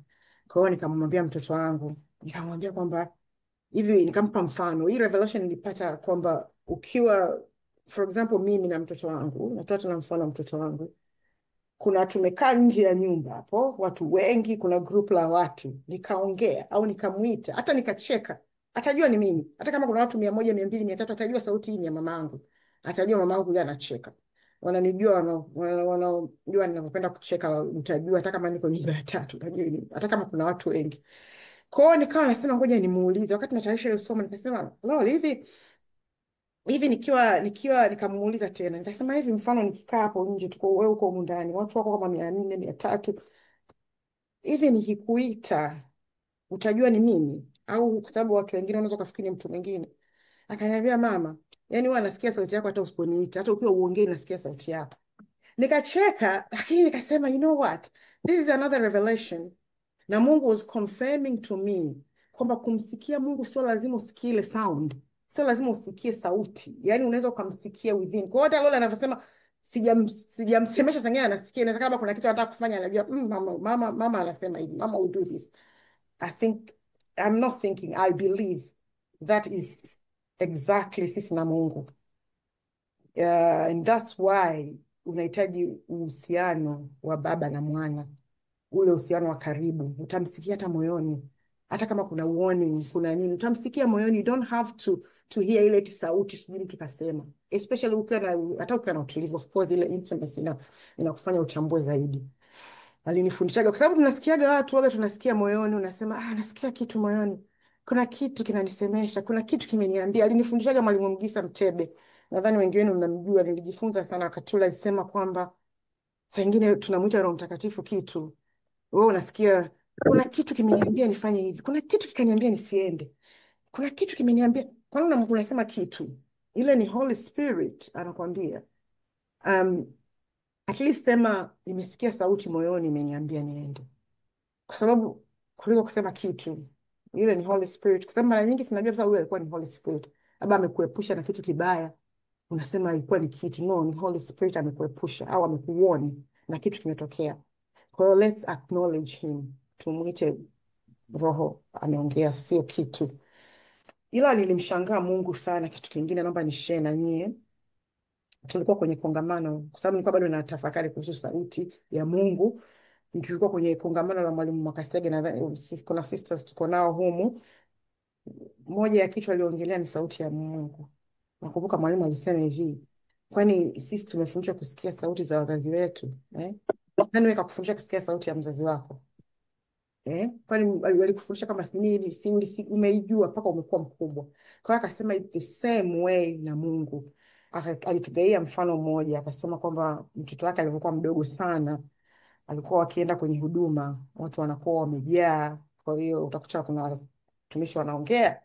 Kwa hiyo nikamwambia mtoto wangu, nikamwambia kwamba hivi, nikampa mfano. Hii revelation nilipata kwamba ukiwa, for example, mimi na mtoto wangu, natoa tena mfano mtoto wangu, tumekaa nje ya nyumba hapo, watu wengi, kuna group la watu, nikaongea au nikamuita, hata nikacheka, atajua ni mimi. Hata kama kuna watu 100, 200, 300, atajua sauti hii ni ya mamangu. Atajua mamangu yule anacheka. Wananijua, wanajua ninavyopenda kucheka, utajua hata kama niko nyumba ya 3, utajua hata kama kuna watu wengi. Kwa hiyo nikawa nasema ngoja nimuulize, wakati natayarisha ile somo nikasema, lol, hivi nikamuuliza tena, nikasema hivi, mfano nikikaa hapo nje, tuko wewe uko huko ndani, watu wako kama 400, 300, hivi nikikuita utajua ni mimi au kwa sababu watu wengine wanaweza kufikiri mtu mwingine? Akaniambia, mama, yani wewe nasikia sauti yako hata usiponiita, hata ukiwa uongei nasikia sauti yako. Nikacheka, lakini nikasema, you know what, this is another revelation. Na Mungu was confirming to me kwamba kumsikia Mungu sio lazima usikie ile sound, sio lazima usikie sauti, yani unaweza ukamsikia within. Kwa hiyo Lola anavyosema sijamsemesha sangine anasikia, inaweza kama kuna kitu anataka kufanya, anajua mama anasema hivi, mama will do this. I'm not thinking, I believe that is exactly sisi na Mungu. And that's why unahitaji uhusiano wa baba na mwana, ule uhusiano wa karibu. Utamsikia hata moyoni, hata kama kuna warning, kuna nini, utamsikia moyoni. You don't have to hear ile sauti sijui mtu kasema, especially ukiwa na utulivu. Of course ile intimacy inakufanya utambue zaidi. Alinifundishaga, kwa sababu tunasikiaga watu waga, tunasikia moyoni, unasema nasikia kitu moyoni, kuna kitu kinanisemesha, kuna kitu kimeniambia. Alinifundishaga Mwalimu Mgisa Mtebe, nadhani wengi wenu mnamjua. Nilijifunza sana wakati ule, alisema kwamba saa nyingine tunamuita Roho Mtakatifu kitu, wewe unasikia kuna kitu kimeniambia nifanye hivi, kuna kitu kikaniambia nisiende, kuna kitu kimeniambia. Kwa nini unasema kitu? Ile ni Holy Spirit anakuambia. At least sema nimesikia sauti moyoni imeniambia niende. kwa sababu kuliko kusema kitu, yule ni Holy Spirit, kwa sababu mara nyingi tunajua sasa huyu alikuwa ni Holy Spirit, labda amekuepusha na kitu kibaya, unasema ilikuwa ni kitu. No, ni Holy Spirit amekuepusha au amekuoni na kitu kimetokea. Kwa hiyo let's acknowledge him, tumwite Roho ameongea, sio kitu. Ila nilimshangaa Mungu sana. Kitu kingine naomba nishare na nyie, tulikuwa kwenye kongamano, kwa sababu nilikuwa bado natafakari kuhusu sauti ya Mungu. Tulikuwa kwenye kongamano la Mwalimu Mwakasege, nadhani kuna sisters tuko nao humu. Moja ya kitu aliongelea ni sauti ya Mungu. Nakumbuka mwalimu alisema hivi, kwani sisi tumefundishwa kusikia sauti za wazazi wetu eh? Nani wewe kakufundisha kusikia sauti ya mzazi wako eh? Kwani walikufundisha kama si umeijua mpaka umekuwa mkubwa? Kwa hiyo akasema it's the same way na Mungu. Alitugaia mfano mmoja, akasema kwamba mtoto wake alivyokuwa mdogo sana, alikuwa wakienda kwenye huduma, watu wanakuwa wamejaa, kwa hiyo utakuta kuna watumishi wanaongea,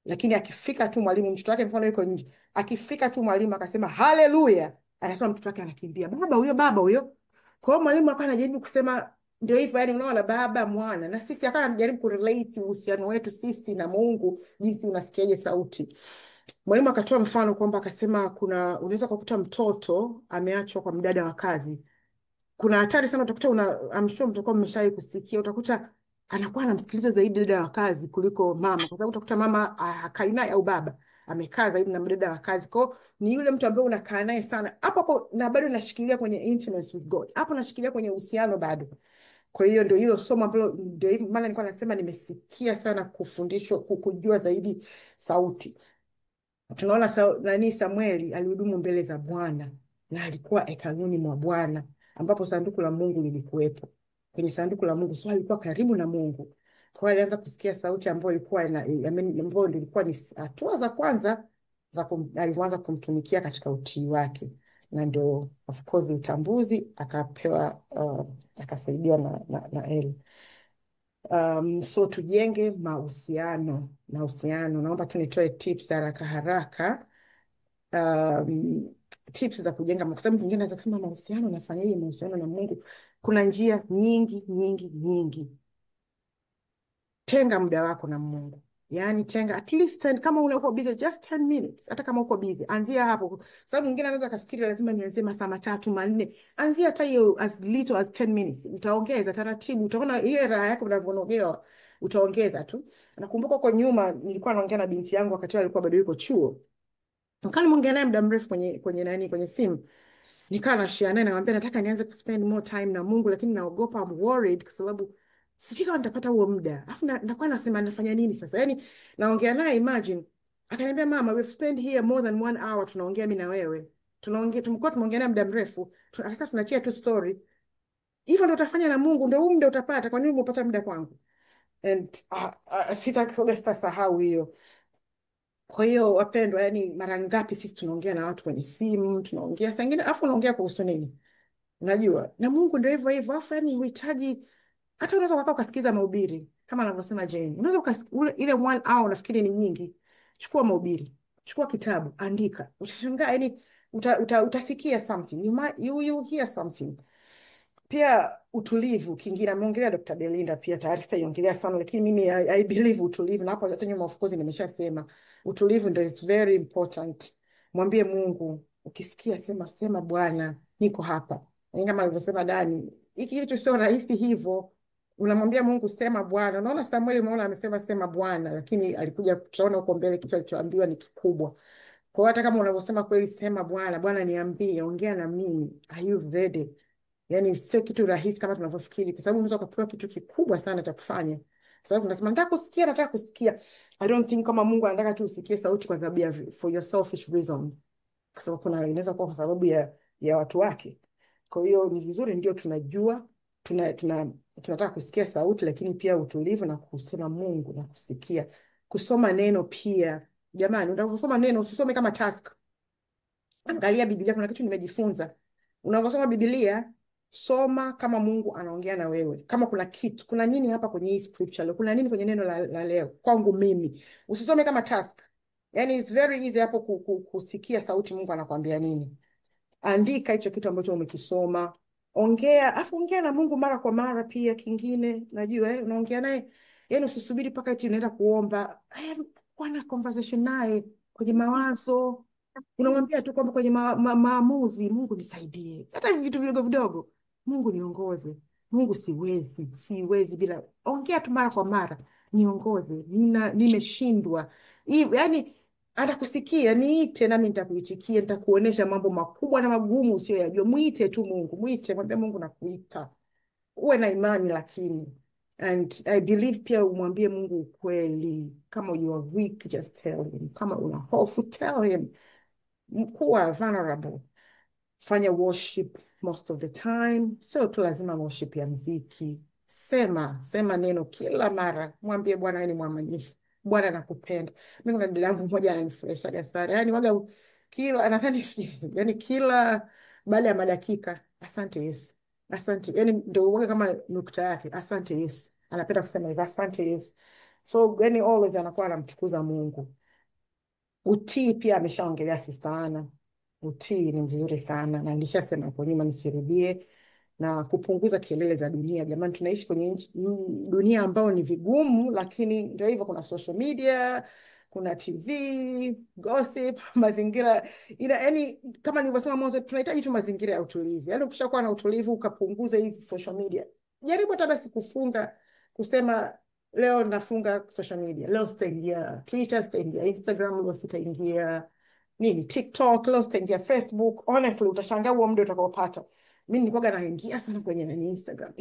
lakini akifika tu mwalimu, mtoto wake mfano yuko nje, akifika tu mwalimu akasema haleluya, anasema mtoto wake anakimbia, baba huyo. Kwa hiyo mwalimu akawa anajaribu kusema ndio hivyo, yani unaona, baba mwana, na sisi akawa anajaribu kurelate uhusiano wetu sisi na Mungu, jinsi unasikiaje sauti. Mwalimu akatoa mfano kwamba akasema unaweza kukuta mtoto ameachwa kwa mdada wa kazi. Kuna hatari sana, utakuta I'm sure mtakuwa mmeshawahi kusikia, utakuta anakuwa anamsikiliza zaidi dada wa kazi kuliko mama, kwa sababu utakuta mama hakai naye au baba amekaa zaidi na dada wa kazi. Kwa hiyo ni yule mtu ambaye unakaa naye sana hapo hapo, na bado nashikilia kwenye intimacy with God, hapo nashikilia kwenye uhusiano bado. Kwa hiyo ndio hilo somo ambalo, ndio maana nilikuwa nasema nimesikia sana kufundishwa kujua zaidi sauti. Tunaona Samueli alihudumu mbele za Bwana na alikuwa hekaluni mwa Bwana, ambapo sanduku la Mungu lilikuwepo. Kwenye sanduku la Mungu, so alikuwa karibu na Mungu. Kwa hiyo alianza kusikia sauti ambayo ambayo ndio ilikuwa ni hatua za kwanza alianza kumtumikia katika utii wake, na ndio of course utambuzi akapewa, akasaidiwa na Eli. So tujenge mahusiano. Naomba tu nitoe tips haraka haraka. Tips za kujenga, kwa sababu mwingine anaweza kusema mahusiano, nafanyaje mahusiano na Mungu? Kuna njia nyingi. Tenga muda wako na Mungu. Yaani tenga at least 10, kama uko busy just 10 minutes. Hata kama uko busy, anzia hapo. Sababu mwingine anaweza kafikiri lazima nianze masaa 3, 4. Anzia hata hiyo as little as 10 minutes. Utaongeza taratibu, utaona ile raha yako inavyonogewa, utaongeza tu. Nakumbuka huko nyuma nilikuwa naongea na binti yangu wakati alikuwa bado yuko chuo. Nikali mwongea naye muda mrefu kwenye simu. Nikaa na share naye, namwambia nataka nianze kuspend more time na Mungu, lakini naogopa, I'm worried kwa sababu sijui kama nitapata huo muda. Alafu nakuwa nasema nafanya nini sasa? Yaani naongea naye, imagine. Akaniambia mama, we've spent here more than 1 hour tunaongea mimi na wewe. Tumekuwa tumeongea naye muda mrefu. Sasa tunachia tu story. Hivyo ndio utafanya na Mungu, ndio huu muda utapata. Kwa nini umepata muda kwangu? And sitasahau hiyo. Kwa hiyo wapendwa, yani mara ngapi sisi tunaongea na watu kwenye simu, tunaongea saa nyingine afu unaongea kuhusu nini? Unajua? Na Mungu ndio hivyo. Afu yani uhitaji, hata unaweza kukaa ukasikiza mahubiri kama anavyosema Jane. Unaweza ile 1 hour unafikiri ni nyingi. Chukua mahubiri. Chukua kitabu, andika. Utashangaa yani utasikia something. You hear something. Pia utulivu kingine ameongelea Dr. Belinda, pia tayari sitaiongelea sana, lakini mimi I believe utulivu, na hapo hata nyuma of course nimeshasema utulivu ndio is very important. Mwambie Mungu, ukisikia sema Bwana niko hapa. Na kama alivyosema Dani, hiki kitu sio rahisi hivyo. Unamwambia Mungu sema Bwana. Unaona Samueli, umeona amesema sema Bwana, lakini alikuja tutaona huko mbele kitu alichoambiwa ni kikubwa. Kwa hata kama unavyosema kweli sema Bwana, Bwana niambie, ongea na mimi. Are you ready? Yani sio kitu rahisi kama tunavyofikiri, kwa sababu unaweza kupewa kitu kikubwa sana cha kufanya. Kwa sababu unasema nataka kusikia. I don't think kama Mungu anataka tu usikie sauti kwa sababu ya for your selfish reason. Kwa sababu inaweza kuwa kwa sababu ya watu wake. Kwa hiyo ni vizuri ndio tunajua tunataka kusikia sauti, lakini pia utulivu na kusema Mungu na kusikia. Kusoma neno pia. Jamani, unaposoma neno usisome kama task. Angalia Biblia, kuna kitu nimejifunza. Unaposoma Biblia, soma kama Mungu anaongea na wewe. Kama kuna nini hapa kwenye hii scripture leo? Kuna nini kwenye neno la leo? Kwangu mimi. Usisome kama task. Yani it's very easy hapo kusikia sauti Mungu anakuambia nini. Andika hicho kitu ambacho umekisoma. ongea, afu ongea na Mungu mara kwa mara pia. Kingine najua unaongea naye, yani usisubiri mpaka eti unaenda kuomba. Kuwa na conversation naye kwenye mawazo, unamwambia tu kwamba kwenye maamuzi, Mungu nisaidie, hata hivi vitu vidogo vidogo, Mungu niongoze, Mungu siwezi bila. Ongea tu mara kwa mara, niongoze, nimeshindwa hivi, yani atakusikia. Niite nami nitakuitikia, nitakuonesha mambo makubwa na magumu usiyoyajua. Mwite tu Mungu, mwite, mwambie Mungu nakuita. Uwe na imani lakini, and I believe pia umwambie Mungu ukweli. Kama you are weak, just tell him. Kama una hofu, tell him. Kuwa vulnerable. Fanya worship most of the time. Sio tu lazima worship ya mziki. Sema neno kila mara. Mwambie Bwana wewe ni mwaminifu. Bwana nakupenda. Mimi kuna dada yangu mmoja ananifurahishaga sana. Yaani waga kila nadhani yani kila baada ya madakika, asante Yesu. Asante. Yaani ndio waga kama nukta yake. Asante Yesu. Anapenda kusema hivyo, asante Yesu. So yani always anakuwa anamtukuza Mungu. Utii pia ameshaongelea Sister Anna. Utii ni mzuri sana, na nilishasema hapo nyuma nisirudie. Na kupunguza kelele za dunia. Jamani, tunaishi kwenye dunia ambao ni vigumu, lakini ndio hivyo, kuna social media, kuna TV, gossip, mazingira yani kama nilivyosema mwanzo, tunahitaji tu mazingira ya utulivu. Yani ukishakuwa na utulivu, ukapunguza hizi social media, jaribu hata basi kufunga, kusema leo nafunga social media, leo sitaingia Twitter, sitaingia Instagram, leo sitaingia TikTok, leo sitaingia Facebook. Honestly, utashangaa huo muda utakaopata. Mimi nilikuwa naingia sana kwenye Instagram.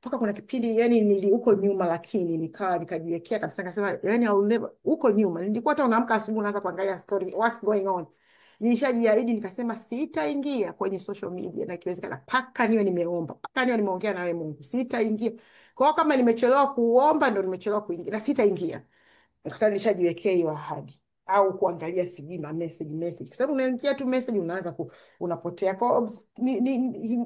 Mpaka kuna kipindi yani huko nyuma, lakini nikajiwekea kabisa, nikasema yani I'll never, huko nyuma nilikuwa hata unaamka asubuhi unaanza kuangalia story, what's going on. Nilishajiahidi nikasema sitaingia kwenye social media, na ikiwezekana paka niwe nimeomba, paka niwe nimeongea na wewe Mungu, sitaingia. Kwa hiyo kama nimechelewa kuomba ndo nimechelewa kuingia, na sitaingia. Kwa sababu nishajiwekea hiyo ahadi. Au kuangalia sijui message, kwa sababu unaingia tu message unaanza unapotea. Kwa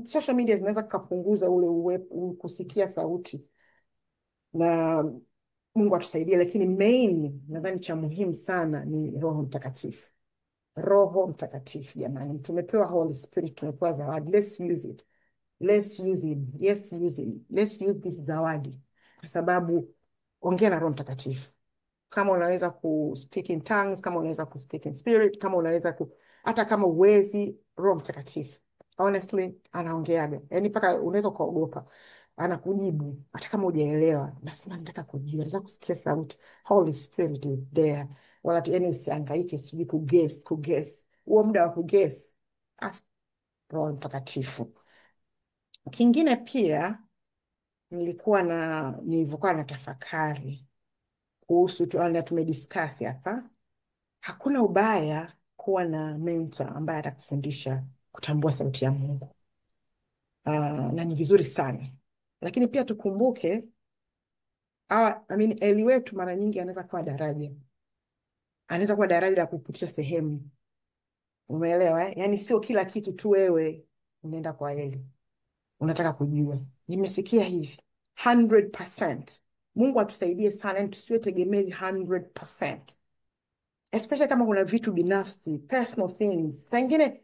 social media zinaweza kupunguza ule kusikia sauti, na Mungu atusaidie. Lakini main nadhani cha muhimu sana ni Roho Mtakatifu. Roho Mtakatifu jamani, tumepewa Holy Spirit, tumepewa zawadi. Let's use it, let's use him, yes use him, let's use this zawadi, kwa sababu ongea na Roho Mtakatifu. Kama unaweza ku speak in tongues, kama unaweza ku speak in spirit, kama unaweza hata kama uwezi, Roho Mtakatifu honestly anaongeaga, yani mpaka unaweza kuogopa, anakujibu hata kama hujaelewa. Nasema nataka kujua, nataka kusikia sauti. Holy Spirit is there. Wala yani usihangaike sijui kuguess. Huo muda wa kuguess, ask Roho Mtakatifu. Kingine pia nilivyokuwa na tafakari kuhusu na tumediscuss hapa, hakuna ubaya kuwa na mentor ambaye atakufundisha kutambua sauti ya Mungu. Na ni vizuri sana, lakini pia tukumbuke Eli wetu mara nyingi anaweza kuwa daraja la kupitisha sehemu. Umeelewa eh? Yani sio kila kitu tu wewe unaenda kwa Eli unataka kujua. Nimesikia hivi 100%. Mungu atusaidie sana, yani tusiwe tegemezi 100%. Especially kama kuna vitu binafsi, personal things. Sangine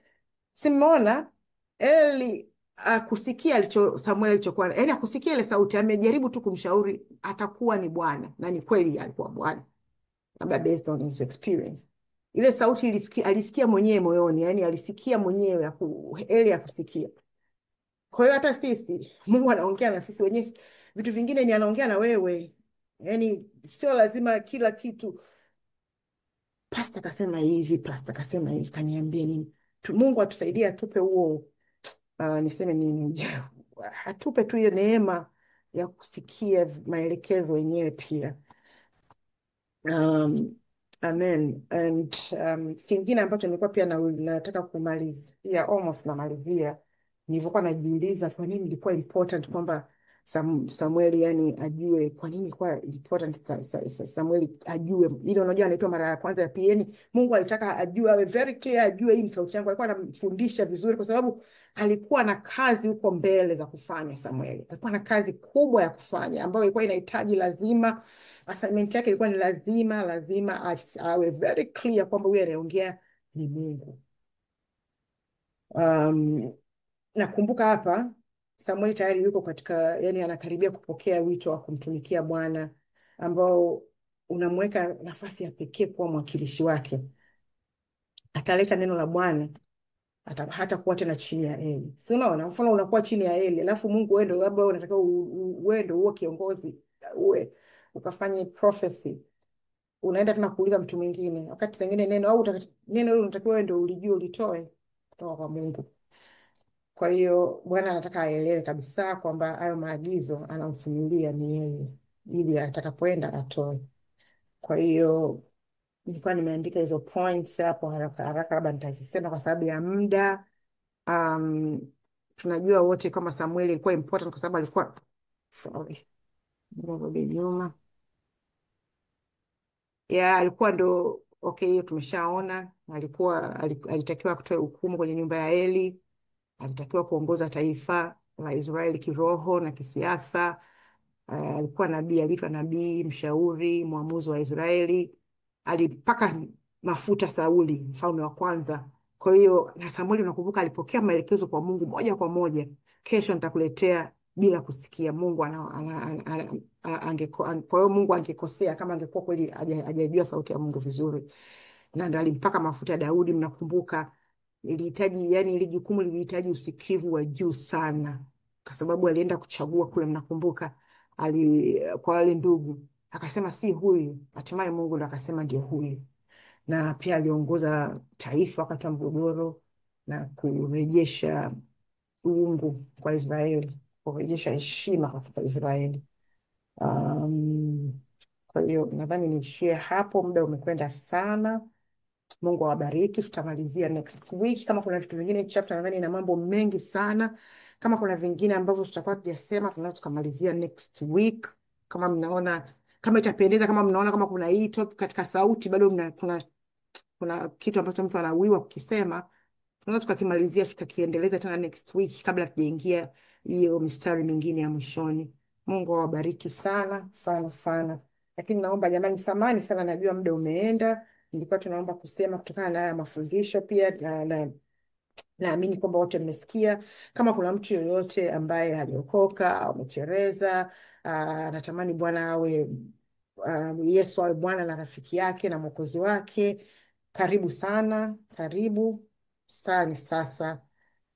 simeona Eli akusikia Samuel alichokuwa, yani akusikia ile sauti, amejaribu tu kumshauri atakuwa ni Bwana, na ni kweli alikuwa Bwana. Labda based on his experience. Ile sauti alisikia mwenyewe moyoni, yani alisikia mwenyewe Eli akusikia. Kwa hiyo hata sisi Mungu anaongea na sisi wenyewe, vitu vingine ni anaongea na wewe. Yani sio lazima kila kitu pastor kasema hivi, kaniambie nini. Mungu atusaidie, atupe huo niseme nini, atupe tu hiyo neema ya kusikia maelekezo wenyewe pia. Amen. And kingine ambacho nilikuwa pia nataka kumalizia, almost namalizia, nilivyokuwa najiuliza kwa nini ilikuwa important kwamba Samueli yani ajue, kwa nini ilikuwa important Samueli ajue. Ile unajua anaitwa mara ya kwanza ya pili, yani Mungu alitaka ajue, awe very clear, ajue hii ni sauti yangu. Alikuwa anamfundisha vizuri kwa sababu alikuwa na kazi huko mbele za kufanya. Samueli alikuwa na kazi kubwa ya kufanya ambayo ilikuwa inahitaji lazima, assignment yake ilikuwa ni lazima awe very clear kwamba huyu anayeongea ni Mungu. Nakumbuka hapa Samueli tayari yuko katika, yani anakaribia kupokea wito wa kumtumikia Bwana ambao unamweka nafasi ya pekee kuwa mwakilishi wake. Ataleta neno la Bwana, hata kuwa tena chini ya Eli. Si unaona, mfano unakuwa chini ya Eli, alafu Mungu wewe ndio labda unatakiwa wewe ndio uwe kiongozi, uwe ukafanye prophecy, unaenda tena kuuliza mtu mwingine, wakati zingine neno au neno hilo unatakiwa wewe ndio ulijue ulitoe kutoka kwa Mungu. Kwa hiyo Bwana anataka aelewe kabisa kwamba hayo maagizo anamfunulia ni yeye, ili atakapoenda atoe. Kwa hiyo nilikuwa nimeandika hizo points hapo haraka haraka, labda nitazisema kwa sababu ya muda. Tunajua wote kama Samueli ilikuwa important kwa sababu alikuwa, sorry, nirudi nyuma. Alikuwa ndo, okay, hiyo tumeshaona. Alitakiwa kutoa hukumu kwenye nyumba ya Eli, alitakiwa kuongoza taifa la Israeli kiroho na kisiasa. Alikuwa nabii, aliitwa nabii, mshauri, mwamuzi wa Israeli. Alipaka mafuta Sauli, mfalme wa kwanza. Kwa hiyo na Samueli, unakumbuka, alipokea maelekezo kwa Mungu moja kwa moja, kesho nitakuletea, bila kusikia. Mungu kwa hiyo Mungu angekosea kama angekuwa kweli hajajua sauti ya Mungu vizuri. Na ndo alimpaka mafuta Daudi, mnakumbuka. Ilihitaji, yani ile jukumu lilihitaji usikivu wa juu sana, kwa sababu alienda kuchagua kule, mnakumbuka, kwa wale ndugu, akasema si huyu. Hatimaye Mungu ndo akasema ndio huyu. Na pia aliongoza taifa wakati wa mgogoro na kurejesha uungu kwa Israeli, kurejesha heshima kwa Israeli. Kwa hiyo nadhani niishie hapo, muda umekwenda sana. Mungu awabariki. Tutamalizia next week. Kama kuna vitu vingine, chapter nadhani ina mambo mengi sana. Kama kuna vingine ambavyo tutakuwa tujasema, tunaweza tukamalizia next week. Kama mnaona, kama itapendeza, kama mnaona kama kuna hii topic katika sauti bado kuna kitu ambacho mtu anawiwa kukisema, tunaweza tukakimalizia tukakiendeleza tena next week kabla tujaingia hiyo mistari mingine ya mwishoni. Mungu awabariki sana sana sana. Lakini naomba jamani, samahani sana, najua muda umeenda. Nilikuwa tunaomba kusema kutokana na haya mafundisho pia, naamini kwamba wote mmesikia. Kama kuna mtu yoyote ambaye hajaokoka au amechereza, anatamani Bwana awe Yesu awe Bwana na rafiki yake na mwokozi wake, karibu sana, karibu sana. Sasa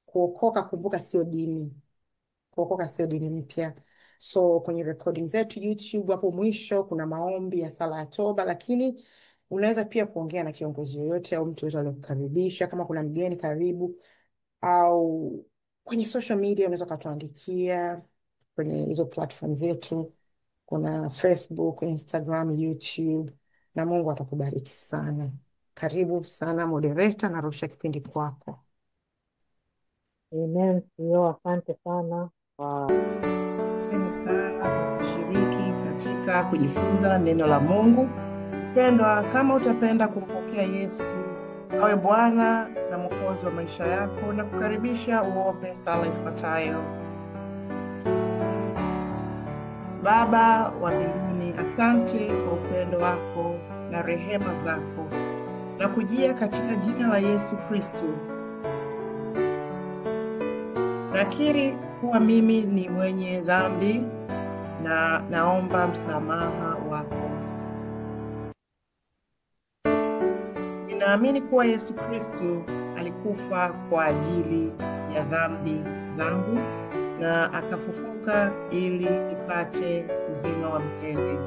kuokoka, kumbuka, sio dini. Kuokoka sio dini mpya. So kwenye recording zetu YouTube hapo mwisho kuna maombi ya sala ya toba, lakini unaweza pia kuongea na kiongozi yoyote au mtu yoyote aliyokukaribisha. Kama kuna mgeni karibu, au kwenye social media unaweza kutuandikia kwenye hizo platform zetu. Kuna Facebook, Instagram, YouTube, na Mungu atakubariki sana. Karibu sana moderator, narusha kipindi kwako. Amen. Sio, asante sana kwa Asante sana kwa kushiriki katika kujifunza neno la Mungu. Mpendwa, kama utapenda kumpokea Yesu awe Bwana na Mwokozi wa maisha yako, na kukaribisha uombe sala ifuatayo. Baba wa mbinguni, asante kwa upendo wako na rehema zako, na kujia katika jina la Yesu Kristo. Nakiri kuwa mimi ni mwenye dhambi na naomba msamaha wako. Ninaamini kuwa Yesu Kristo alikufa kwa ajili ya dhambi zangu na akafufuka ili nipate uzima wa milele.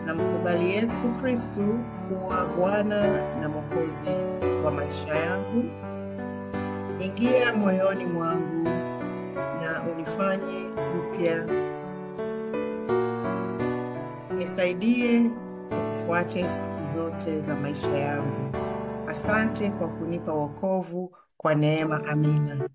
Namkubali Yesu Kristo kuwa Bwana na Mwokozi wa maisha yangu. Ingia moyoni mwangu na unifanye upya. Nisaidie kufuate siku zote za maisha yangu. Asante kwa kunipa wokovu kwa neema. Amina.